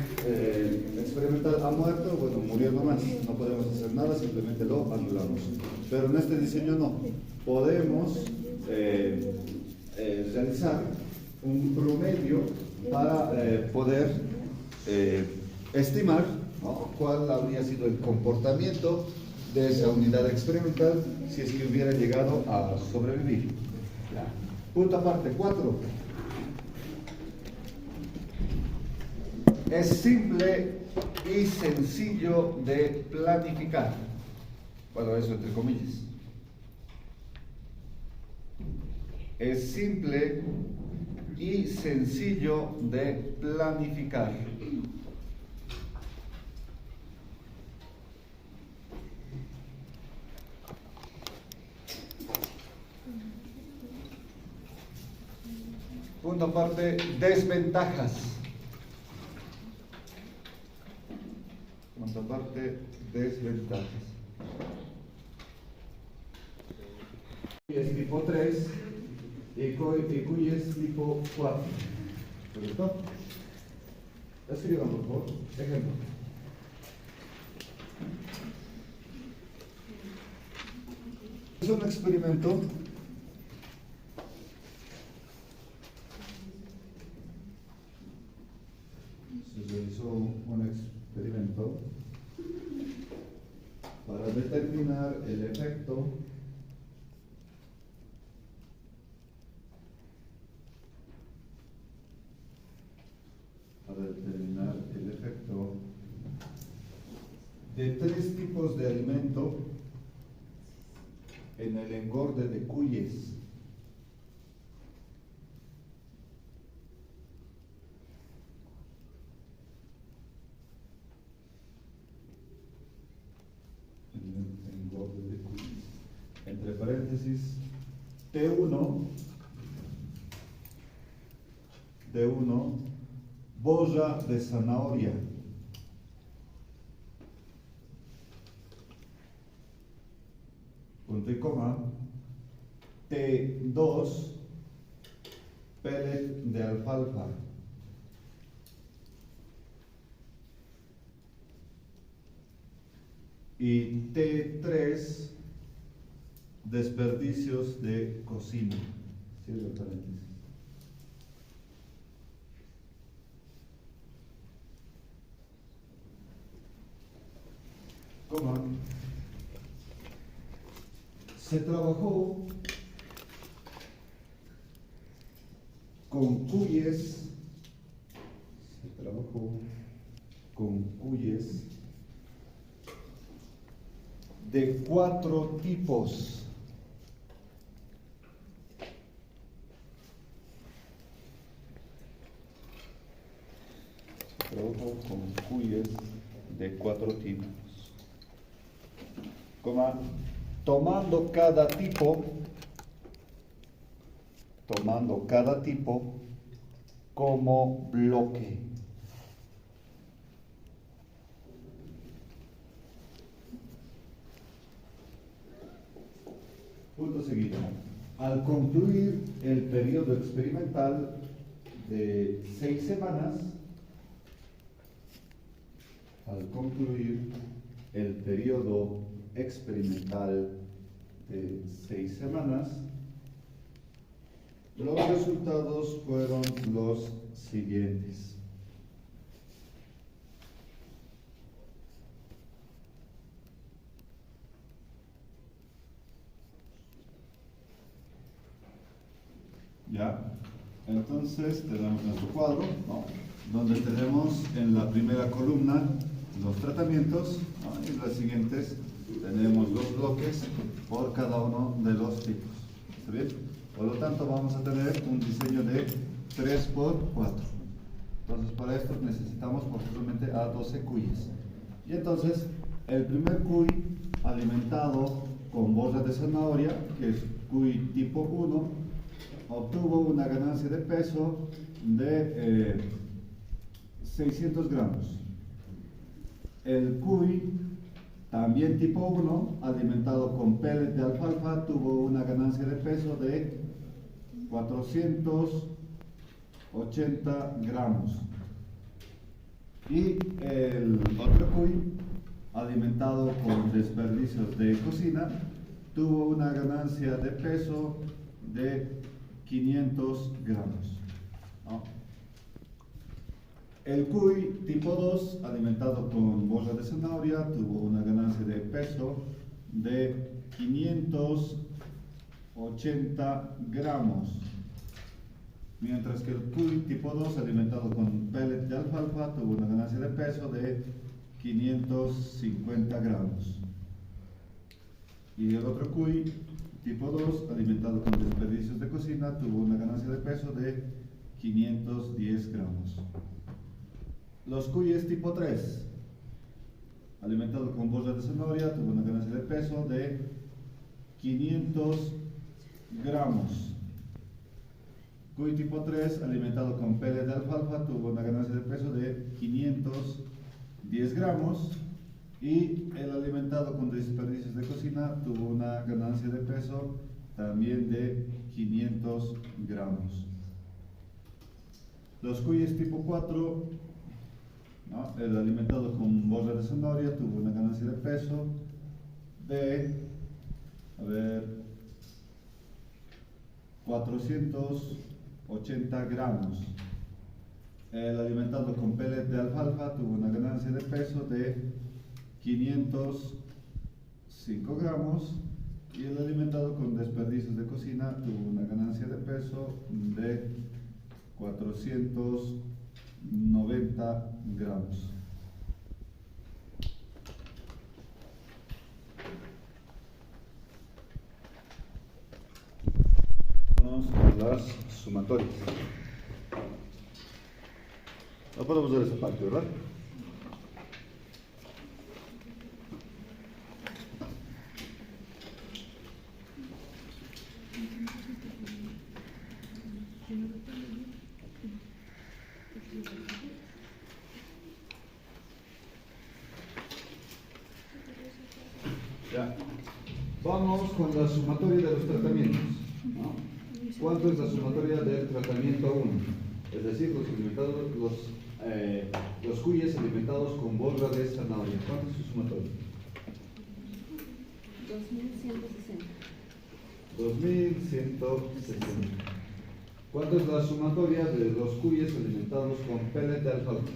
experimental ha muerto, bueno, murió nomás, no podemos hacer nada, simplemente lo anulamos. Pero en este diseño no, podemos realizar un promedio para poder estimar, ¿no?, cuál habría sido el comportamiento de esa unidad experimental si es que hubiera llegado a sobrevivir. Punto aparte, 4. Es simple y sencillo de planificar. Bueno, eso entre comillas. Es simple y sencillo de planificar. Punto aparte, desventajas. Punto aparte, desventajas. Es tipo 3 y cuy es tipo 4. ¿Correcto? Escriban, por favor. Ejemplo. Es un experimento. Se realizó un experimento para determinar el efecto de 3 tipos de alimento en el engorde de cuyes. Entre paréntesis, T1, bolla de zanahoria. Punto y coma. T2, pellet de alfalfa. Y T3, desperdicios de cocina. Cierro paréntesis. Coma. Se trabajó con cuyes. De 4 tipos. Trabajo con cuyes de 4 tipos. Coma, tomando cada tipo como bloque. Punto seguido. Al concluir el periodo experimental de 6 semanas, los resultados fueron los siguientes. Ya, entonces tenemos nuestro cuadro, ¿no?, donde tenemos en la primera columna los tratamientos, ¿no?, y en las siguientes tenemos los bloques por cada uno de los tipos. ¿Está bien? Por lo tanto, vamos a tener un diseño de 3×4. Entonces, para esto necesitamos posiblemente a 12 cuyes. Y entonces, el primer cuy alimentado con borras de zanahoria, que es cuy tipo 1, obtuvo una ganancia de peso de 600 gramos. El cuy, también tipo 1, alimentado con pellet de alfalfa, tuvo una ganancia de peso de 480 gramos. Y el otro cuy, alimentado con desperdicios de cocina, tuvo una ganancia de peso de 500 gramos. ¿No? El cuy tipo 2, alimentado con borras de zanahoria, tuvo una ganancia de peso de 580 gramos. Mientras que el cuy tipo 2, alimentado con pellet de alfalfa, tuvo una ganancia de peso de 550 gramos. Y el otro cuy tipo 2, alimentado con desperdicios de cocina, tuvo una ganancia de peso de 510 gramos. Los cuyes tipo 3, alimentado con borras de zanahoria, tuvo una ganancia de peso de 500 gramos. Cuy tipo 3, alimentado con pellet de alfalfa, tuvo una ganancia de peso de 510 gramos. Y el alimentado con desperdicios de cocina tuvo una ganancia de peso también de 500 gramos. Los cuyes tipo 4, ¿no? El alimentado con borras de zanahoria tuvo una ganancia de peso de 480 gramos. El alimentado con pellet de alfalfa tuvo una ganancia de peso de 505 gramos. Y el alimentado con desperdicios de cocina tuvo una ganancia de peso de 490 gramos. Vamos con las sumatorias. No podemos ver esa parte, ¿verdad? Ya. Vamos con la sumatoria de los tratamientos, ¿no? ¿Cuánto es la sumatoria del tratamiento 1? Es decir, los cuyes alimentados con borra de zanahoria. ¿Cuánto es su sumatoria? 2160. 2160. ¿Cuánto es la sumatoria de los cuyes alimentados con pellet de alfalfa?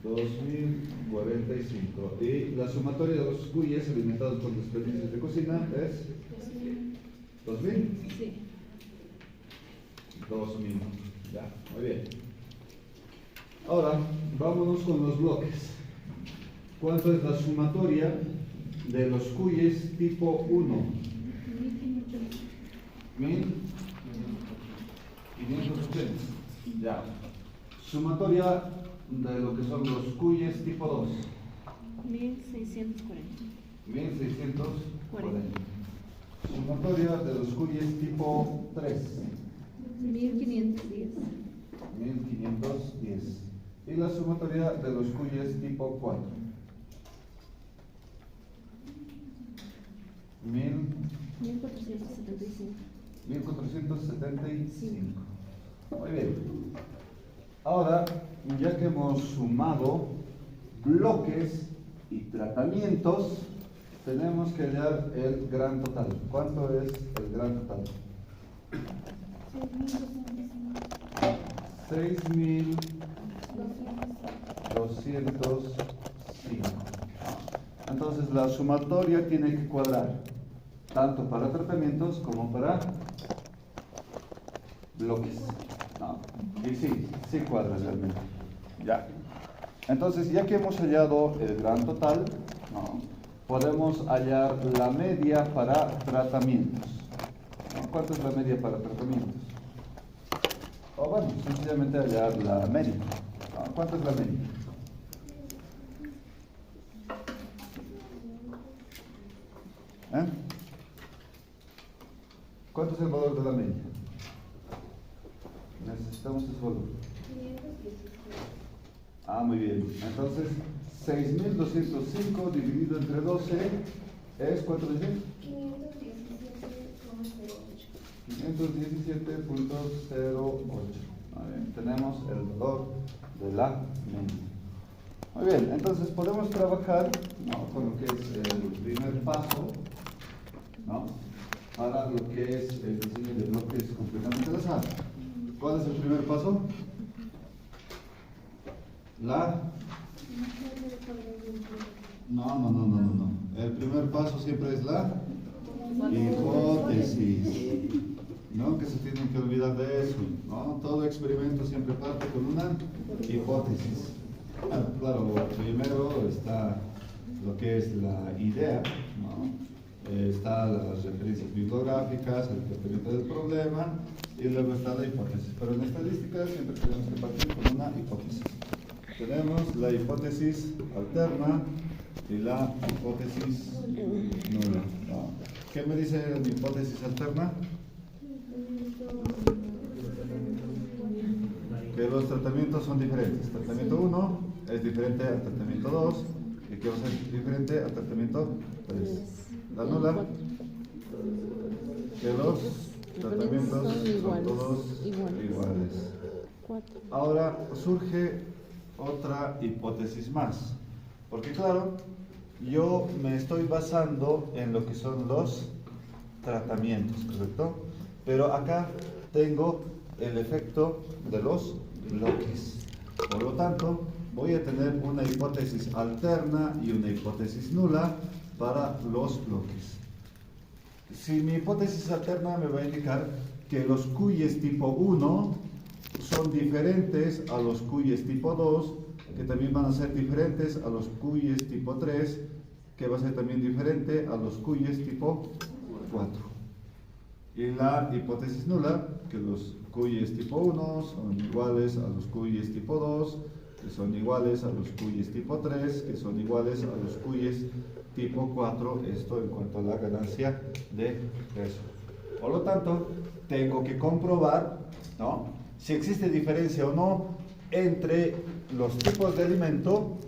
2045. Y la sumatoria de los cuyes alimentados con desperdicios de cocina es 2000. Sí. 2000. Ya, muy bien. Ahora, vámonos con los bloques. ¿Cuánto es la sumatoria de los cuyes tipo 1? 1580. Ya. Sumatoria de lo que son los cuyes tipo 2. 1640. 1640. Sumatoria de los cuyes tipo 3. 1510. 1510. Y la sumatoria de los cuyes tipo 4. 1475. 1475. Muy bien. Ahora, ya que hemos sumado bloques y tratamientos, tenemos que hallar el gran total. ¿Cuánto es el gran total? 6.205. Entonces la sumatoria tiene que cuadrar, tanto para tratamientos como para bloques. ¿No? Y sí cuadra realmente. Ya. Entonces, ya que hemos hallado el gran total, ¿no?, podemos hallar la media para tratamientos, ¿no? ¿Cuánto es la media para tratamientos? O bueno, sencillamente hallar la media. ¿Cuánto es la media? ¿Eh? ¿Cuánto es el valor de la media? Necesitamos ese valor. 517. Muy bien. Entonces, 6.205 dividido entre 12 es, ¿cuánto dice? 517,08. 517.08. Tenemos el valor de la media. Muy bien, entonces podemos trabajar, ¿no?, con lo que es el primer paso, ¿no?, para lo que es el diseño de bloques completamente al azar. ¿Cuál es el primer paso? No. El primer paso siempre es la hipótesis. No, que se tienen que olvidar de eso, ¿no? Todo experimento siempre parte con una hipótesis. Claro, primero está lo que es la idea, ¿no? Está las referencias bibliográficas, el planteamiento del problema, y luego está la hipótesis. Pero en estadística siempre tenemos que partir con una hipótesis. Tenemos la hipótesis alterna y la hipótesis nula, ¿no? ¿Qué me dice mi hipótesis alterna? Que los tratamientos son diferentes. Tratamiento 1 es diferente al tratamiento 2 y que va a ser diferente al tratamiento 3. La nula, que los tratamientos son todos iguales. Ahora surge otra hipótesis más, porque claro, yo me estoy basando en lo que son los tratamientos, ¿correcto? Pero acá tengo el efecto de los bloques. Por lo tanto, voy a tener una hipótesis alterna y una hipótesis nula para los bloques. Si mi hipótesis alterna me va a indicar que los cuyes tipo 1 son diferentes a los cuyes tipo 2, que también van a ser diferentes a los cuyes tipo 3, que va a ser también diferente a los cuyes tipo 4. Y la hipótesis nula, que los cuyes tipo 1 son iguales a los cuyes tipo 2, que son iguales a los cuyes tipo 3, que son iguales a los cuyes tipo 4, esto en cuanto a la ganancia de peso. Por lo tanto, tengo que comprobar, ¿no?, si existe diferencia o no entre los tipos de alimento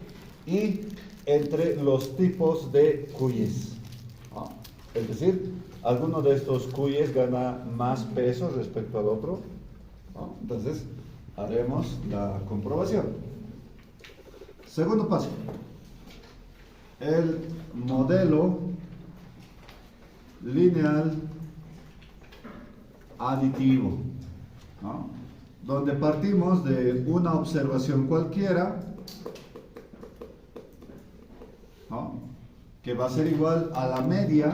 y entre los tipos de cuyes, ¿no? Es decir, alguno de estos cuyes gana más peso respecto al otro, ¿no? Entonces, haremos la comprobación. Segundo paso, el modelo lineal aditivo, ¿no?, donde partimos de una observación cualquiera, ¿no?, que va a ser igual a la media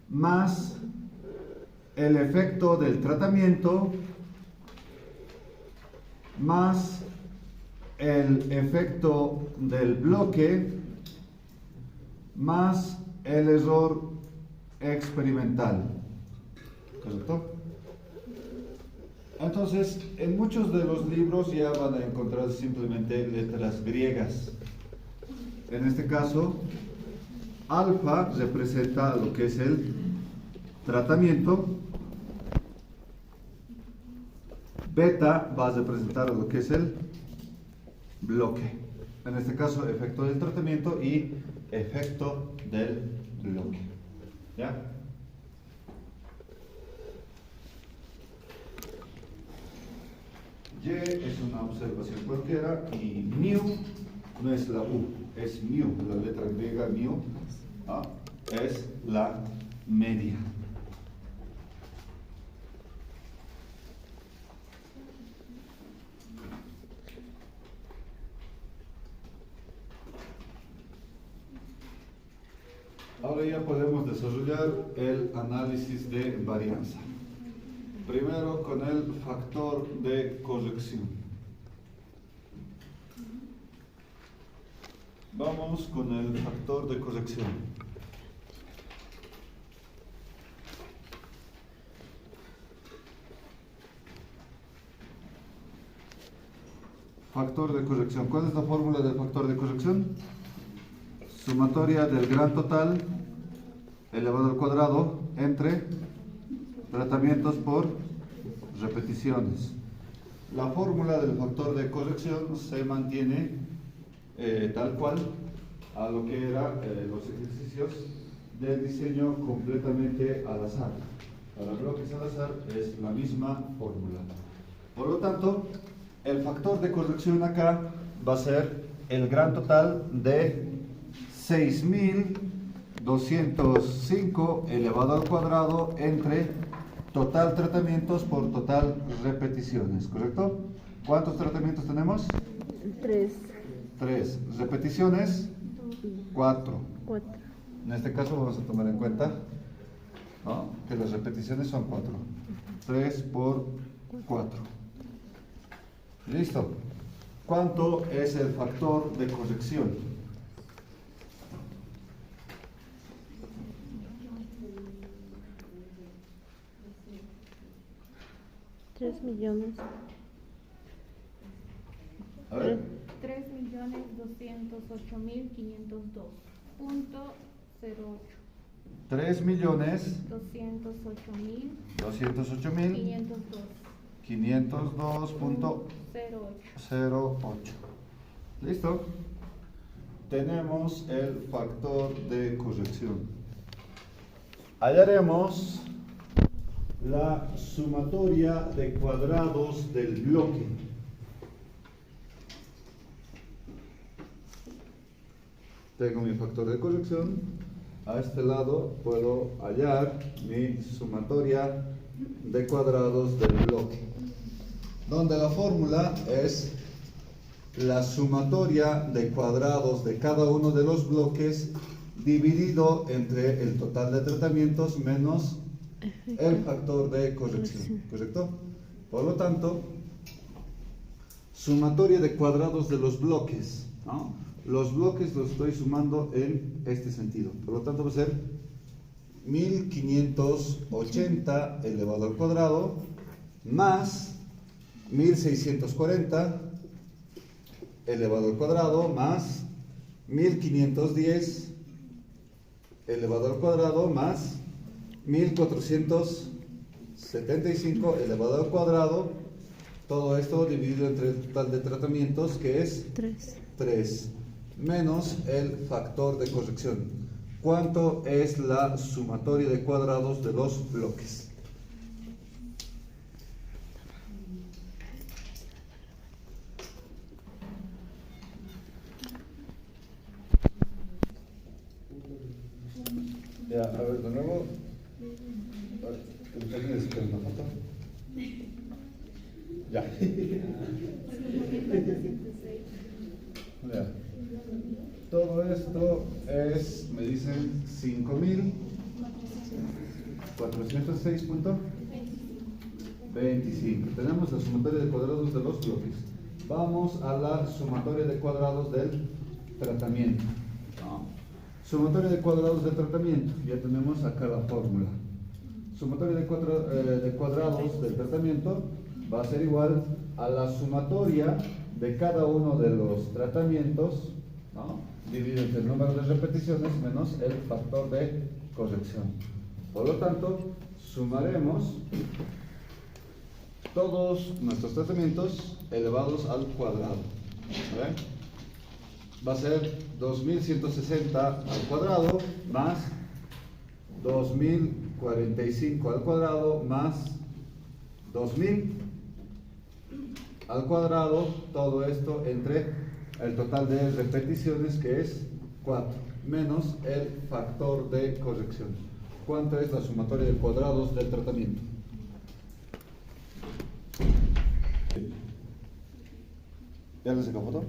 más el efecto del tratamiento más el efecto del bloque más el error experimental, ¿correcto? Entonces, en muchos de los libros ya van a encontrar simplemente letras griegas. En este caso, alfa representa lo que es el tratamiento, beta va a representar lo que es el bloque. En este caso, efecto del tratamiento y efecto del bloque. ¿Ya? Y es una observación cualquiera y mu no es la u, es mu, la letra griega mu, es la media. Ahora ya podemos desarrollar el análisis de varianza. Primero con el factor de corrección. Vamos con el factor de corrección. Factor de corrección. ¿Cuál es la fórmula del factor de corrección? Sumatoria del gran total elevado al cuadrado entre tratamientos por repeticiones. La fórmula del factor de corrección se mantiene tal cual a lo que eran los ejercicios del diseño completamente al azar. Para bloques al azar es la misma fórmula. Por lo tanto, el factor de corrección acá va a ser el gran total de 6.205 elevado al cuadrado entre total tratamientos por total repeticiones, ¿correcto? ¿Cuántos tratamientos tenemos? 3, 3. ¿Repeticiones? 4. 4. En este caso vamos a tomar en cuenta, ¿no?, que las repeticiones son 4. 3 por 4. Listo. ¿Cuánto es el factor de corrección? $3.208.502. A ver. 3.208.502.08. 3.208.502.08. ¿Listo? Tenemos el factor de corrección. Hallaremos la sumatoria de cuadrados del bloque. Tengo mi factor de corrección. A este lado puedo hallar mi sumatoria de cuadrados del bloque, donde la fórmula es la sumatoria de cuadrados de cada uno de los bloques dividido entre el total de tratamientos menos el factor de corrección, ¿correcto? Por lo tanto, sumatoria de cuadrados de los bloques, ¿no? Los bloques los estoy sumando en este sentido, por lo tanto va a ser 1580 elevado al cuadrado más 1640 elevado al cuadrado más 1510 elevado al cuadrado más 1475 elevado al cuadrado, todo esto dividido entre el total de tratamientos, que es 3, menos el factor de corrección. ¿Cuánto es la sumatoria de cuadrados de los bloques? Ya, a ver, de nuevo. ¿Necesitas una foto? Ya. Ya. Todo esto es, me dicen, 5.406.25. Tenemos la sumatoria de cuadrados de los bloques. Vamos a la sumatoria de cuadrados del tratamiento. Sumatoria de cuadrados del tratamiento. Ya tenemos acá la fórmula. Sumatoria de cuadrados del tratamiento va a ser igual a la sumatoria de cada uno de los tratamientos, ¿no?, dividido entre el número de repeticiones menos el factor de corrección. Por lo tanto, sumaremos todos nuestros tratamientos elevados al cuadrado. ¿Ven? Va a ser 2160 al cuadrado más 2045 al cuadrado más 2000 al cuadrado, todo esto entre el total de repeticiones, que es 4, menos el factor de corrección. ¿Cuánto es la sumatoria de cuadrados del tratamiento? ¿Ya les sacó foto?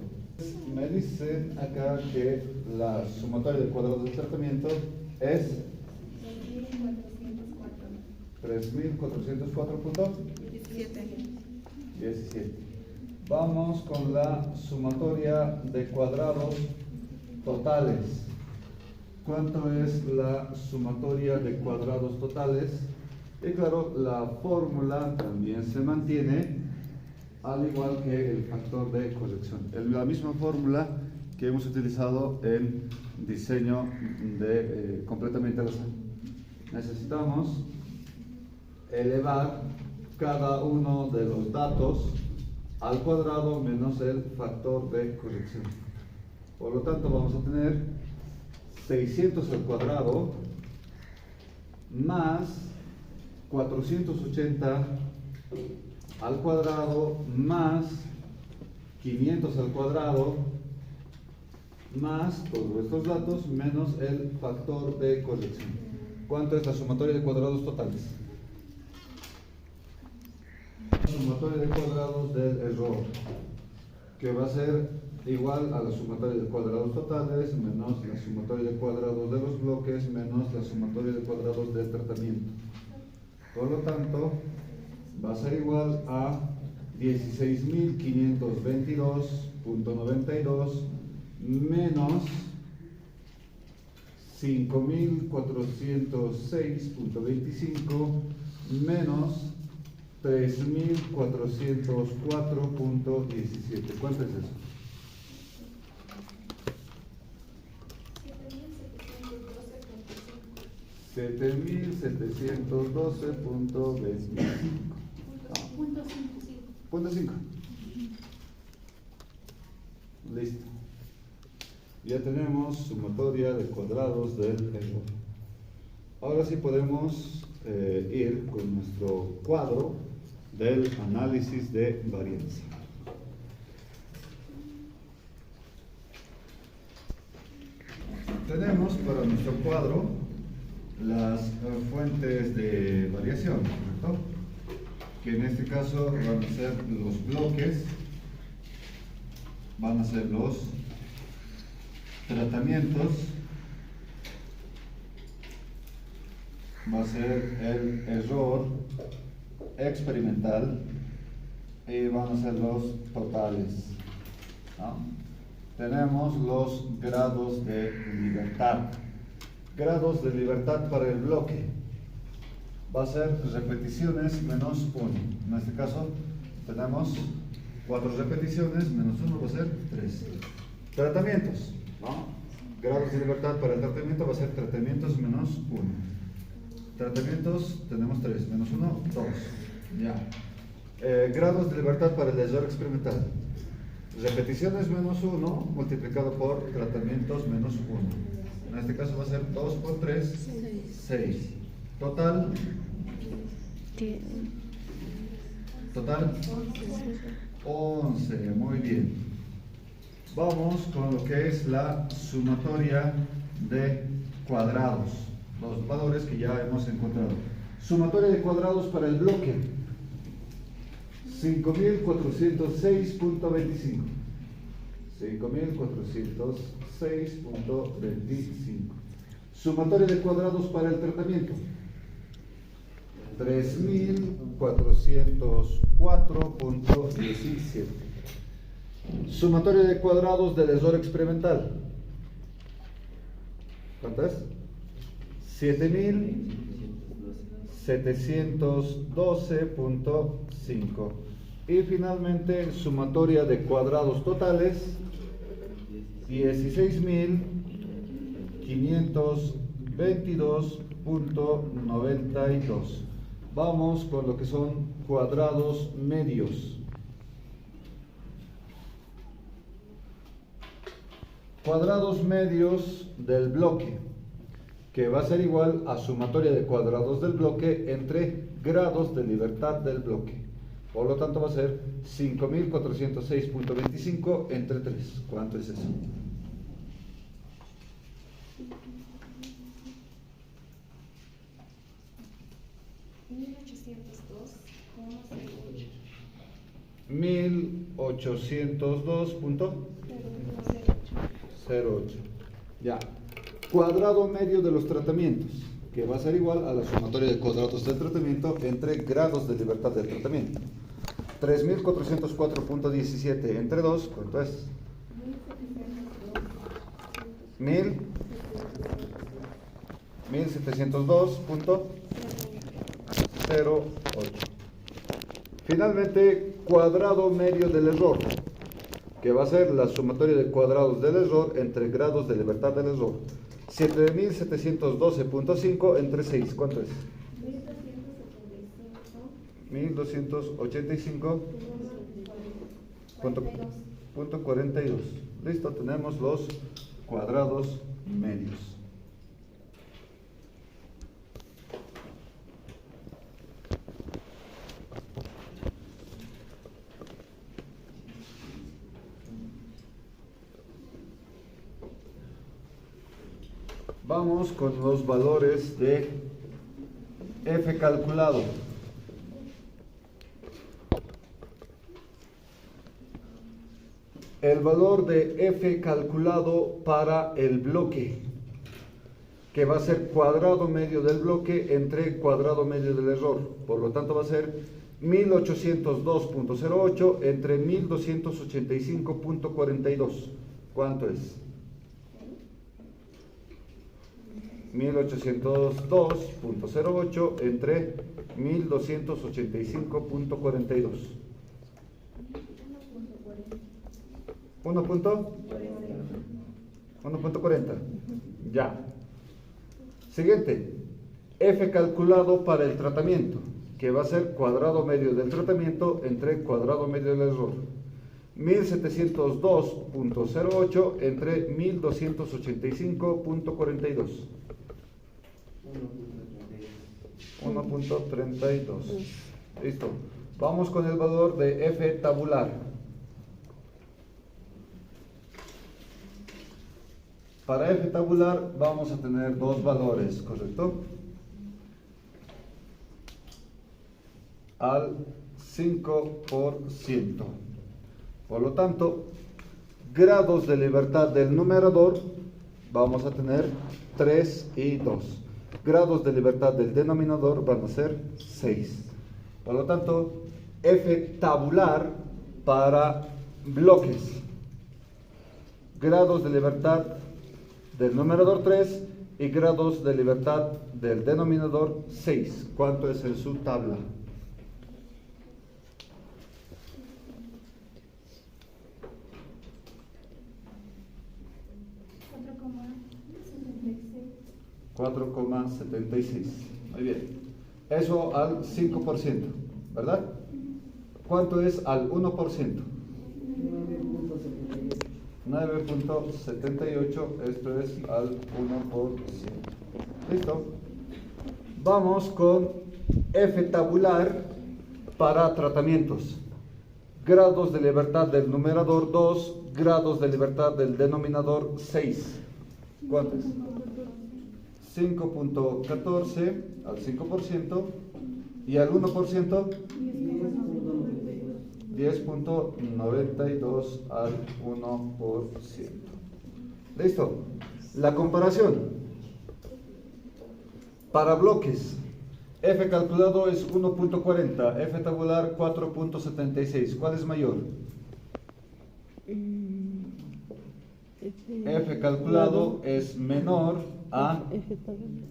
Me dicen acá que la sumatoria de cuadrados del tratamiento es 3.404.17. Vamos con la sumatoria de cuadrados totales. ¿Cuánto es la sumatoria de cuadrados totales? Y claro, la fórmula también se mantiene al igual que el factor de corrección. Es la misma fórmula que hemos utilizado en diseño de completamente al azar. Necesitamos elevar cada uno de los datos al cuadrado menos el factor de corrección. Por lo tanto, vamos a tener 600 al cuadrado más 480 al cuadrado más 500 al cuadrado más todos estos datos menos el factor de corrección. ¿Cuánto es la sumatoria de cuadrados totales? La sumatoria de cuadrados del error, que va a ser igual a la sumatoria de cuadrados totales menos la sumatoria de cuadrados de los bloques menos la sumatoria de cuadrados del tratamiento. Por lo tanto, va a ser igual a 16.522.92 menos 5.406.25 menos 3.404.17. ¿Cuánto es eso? 7.712.25. Punto 5. Listo. Ya tenemos sumatoria de cuadrados del error. Ahora sí podemos ir con nuestro cuadro del análisis de varianza. Tenemos para nuestro cuadro las fuentes de variación, ¿correcto? Que en este caso van a ser los bloques, van a ser los tratamientos, va a ser el error experimental y van a ser los totales, ¿no? Tenemos los grados de libertad. Grados de libertad para el bloque va a ser repeticiones menos 1. En este caso tenemos 4 repeticiones menos 1 va a ser 3. Tratamientos, ¿no? Grados de libertad para el tratamiento va a ser tratamientos menos 1. Tratamientos tenemos 3, menos 1, 2. Ya. Grados de libertad para el error experimental. Repeticiones menos 1 multiplicado por tratamientos menos 1. En este caso va a ser 2 por 3, 6. Total. Total. 11. Muy bien. Vamos con lo que es la sumatoria de cuadrados. Los valores que ya hemos encontrado. Sumatoria de cuadrados para el bloque. 5.406.25. 5.406.25. Sumatoria de cuadrados para el tratamiento. 3.404.17. Sumatoria de cuadrados del error experimental. ¿Cuánto es? 7.712.5. Y finalmente, sumatoria de cuadrados totales, 16.522.92. Vamos con lo que son cuadrados medios. Cuadrados medios del bloque, que va a ser igual a sumatoria de cuadrados del bloque entre grados de libertad del bloque. Por lo tanto va a ser 5.406.25 entre 3. ¿Cuánto es eso? 1802.08. Ya. Cuadrado medio de los tratamientos, que va a ser igual a la sumatoria de cuadrados del tratamiento entre grados de libertad del tratamiento. 3.404.17 entre 2, ¿cuánto es? 1.702.08. Finalmente, cuadrado medio del error, que va a ser la sumatoria de cuadrados del error entre grados de libertad del error. 7712.5 entre 6, ¿cuánto es? 1285.42. Listo, tenemos los cuadrados medios. Vamos con los valores de f calculado. El valor de f calculado para el bloque, que va a ser cuadrado medio del bloque entre cuadrado medio del error. Por lo tanto va a ser 1802.08 entre 1285.42. ¿Cuánto es? 1802.08 entre 1285.42. 1.40. Ya. Siguiente. F calculado para el tratamiento, que va a ser cuadrado medio del tratamiento entre cuadrado medio del error. 1702.08 entre 1285.42. 1.32. Listo. Vamos con el valor de F tabular. Para F tabular vamos a tener dos valores, ¿correcto? Al 5%. Por lo tanto, grados de libertad del numerador vamos a tener 3 y 2. Grados de libertad del denominador van a ser 6. Por lo tanto, F tabular para bloques. Grados de libertad del numerador 3 y grados de libertad del denominador 6. ¿Cuánto es en su tabla? $4,76. Muy bien. Eso al 5%, ¿verdad? ¿Cuánto es al 1%? 9.78, esto es al 1%. ¿Listo? Vamos con F tabular para tratamientos. Grados de libertad del numerador 2, grados de libertad del denominador 6. ¿Cuánto es? 5.14 al 5% y al 1%. 10.92 al 1%. ¿Listo? La comparación. Para bloques, F calculado es 1.40, F tabular 4.76. ¿Cuál es mayor? F calculado es menor a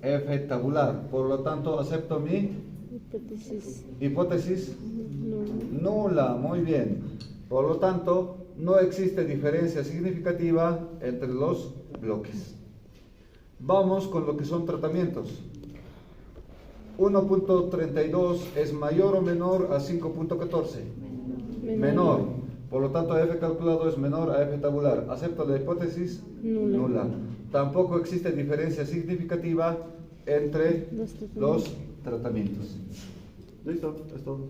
F tabular. Por lo tanto, acepto mi hipótesis nula. Muy bien. Por lo tanto, no existe diferencia significativa entre los bloques. Vamos con lo que son tratamientos. 1.32 es mayor o menor a 5.14. Menor. Por lo tanto, F calculado es menor a F tabular. ¿Acepto la hipótesis? Nula. Tampoco existe diferencia significativa entre los tratamientos. ¿Listo? Es todo.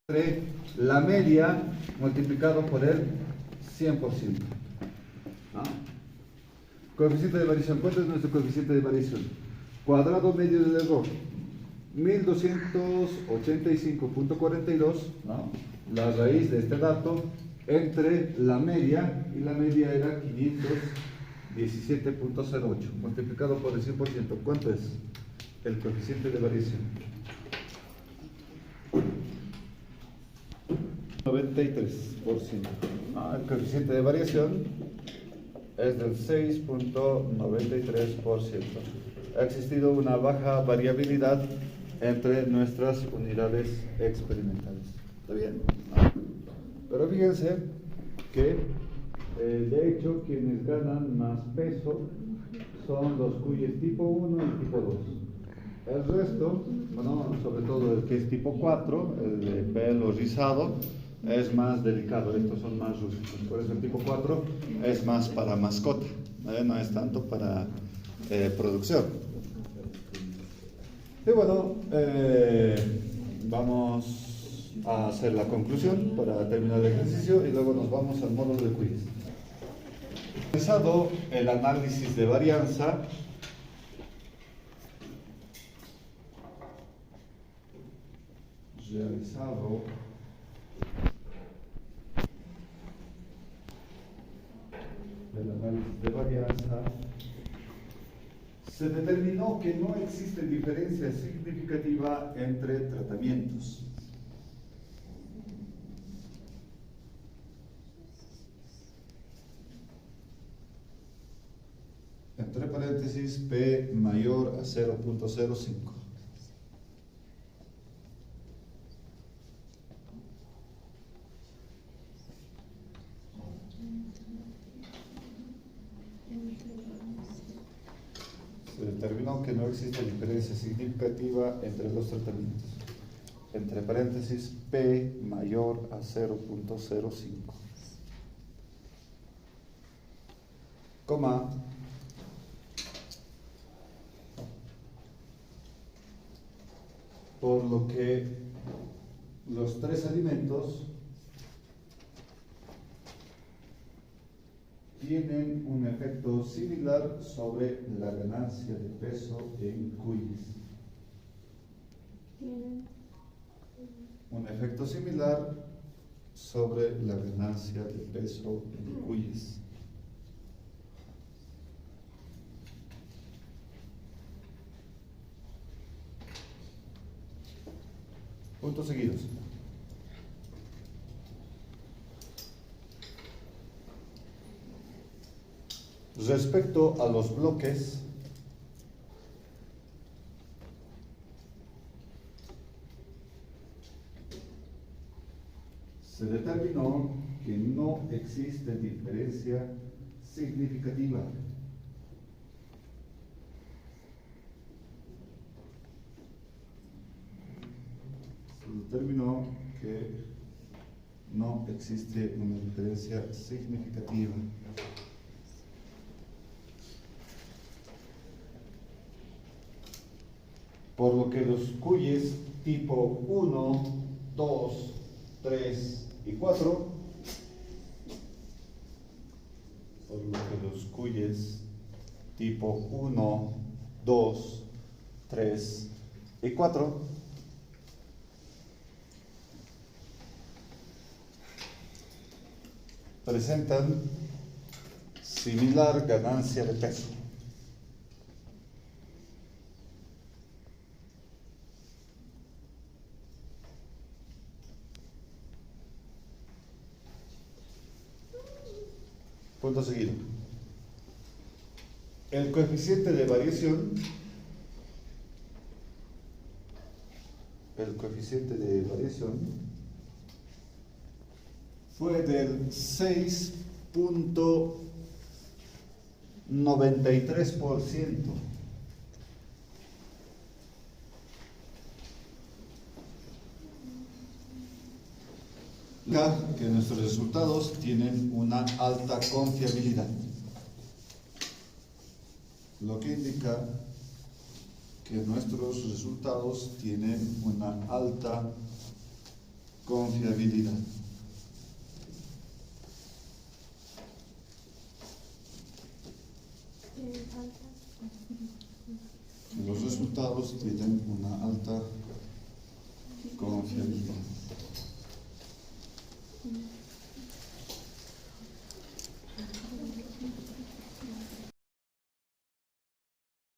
Entre la media multiplicado por el 100%. ¿Ah? Coeficiente de variación. ¿Cuánto es nuestro coeficiente de variación? Cuadrado medio del error. 1285.42, ¿no? La raíz de este dato entre la media, y la media era 517.08 multiplicado por el 100%. ¿Cuánto es el coeficiente de variación? 93%. El coeficiente de variación es del 6.93%. Ha existido una baja variabilidad entre nuestras unidades experimentales. ¿Está bien? Pero fíjense que, de hecho, quienes ganan más peso son los cuyes tipo 1 y tipo 2. El resto, bueno, sobre todo el que es tipo 4, el de pelo rizado, es más delicado. Estos son más rústicos. Por eso el tipo 4 es más para mascota, no es tanto para producción. Y bueno, vamos a hacer la conclusión para terminar el ejercicio y luego nos vamos al módulo de quiz. Realizado el análisis de varianza, se determinó que no existe diferencia significativa entre tratamientos. Entre paréntesis, P mayor a 0.05. Se determinó que no existe diferencia significativa entre los tratamientos. Entre paréntesis, P mayor a 0.05. Coma. Por lo que los tres alimentos tienen un efecto similar sobre la ganancia de peso en cuyes. Un efecto similar sobre la ganancia de peso en cuyes. Puntos seguidos. Respecto a los bloques, se determinó que no existe diferencia significativa. Se determinó que no existe una diferencia significativa. Por lo que los cuyes tipo 1, 2, 3 y 4, por lo que los cuyes tipo 1, 2, 3 y 4 presentan similar ganancia de peso. Punto seguido. El coeficiente de variación, fue del 6.93%. Que nuestros resultados tienen una alta confiabilidad, lo que indica que nuestros resultados tienen una alta confiabilidad. Los resultados tienen una alta confiabilidad.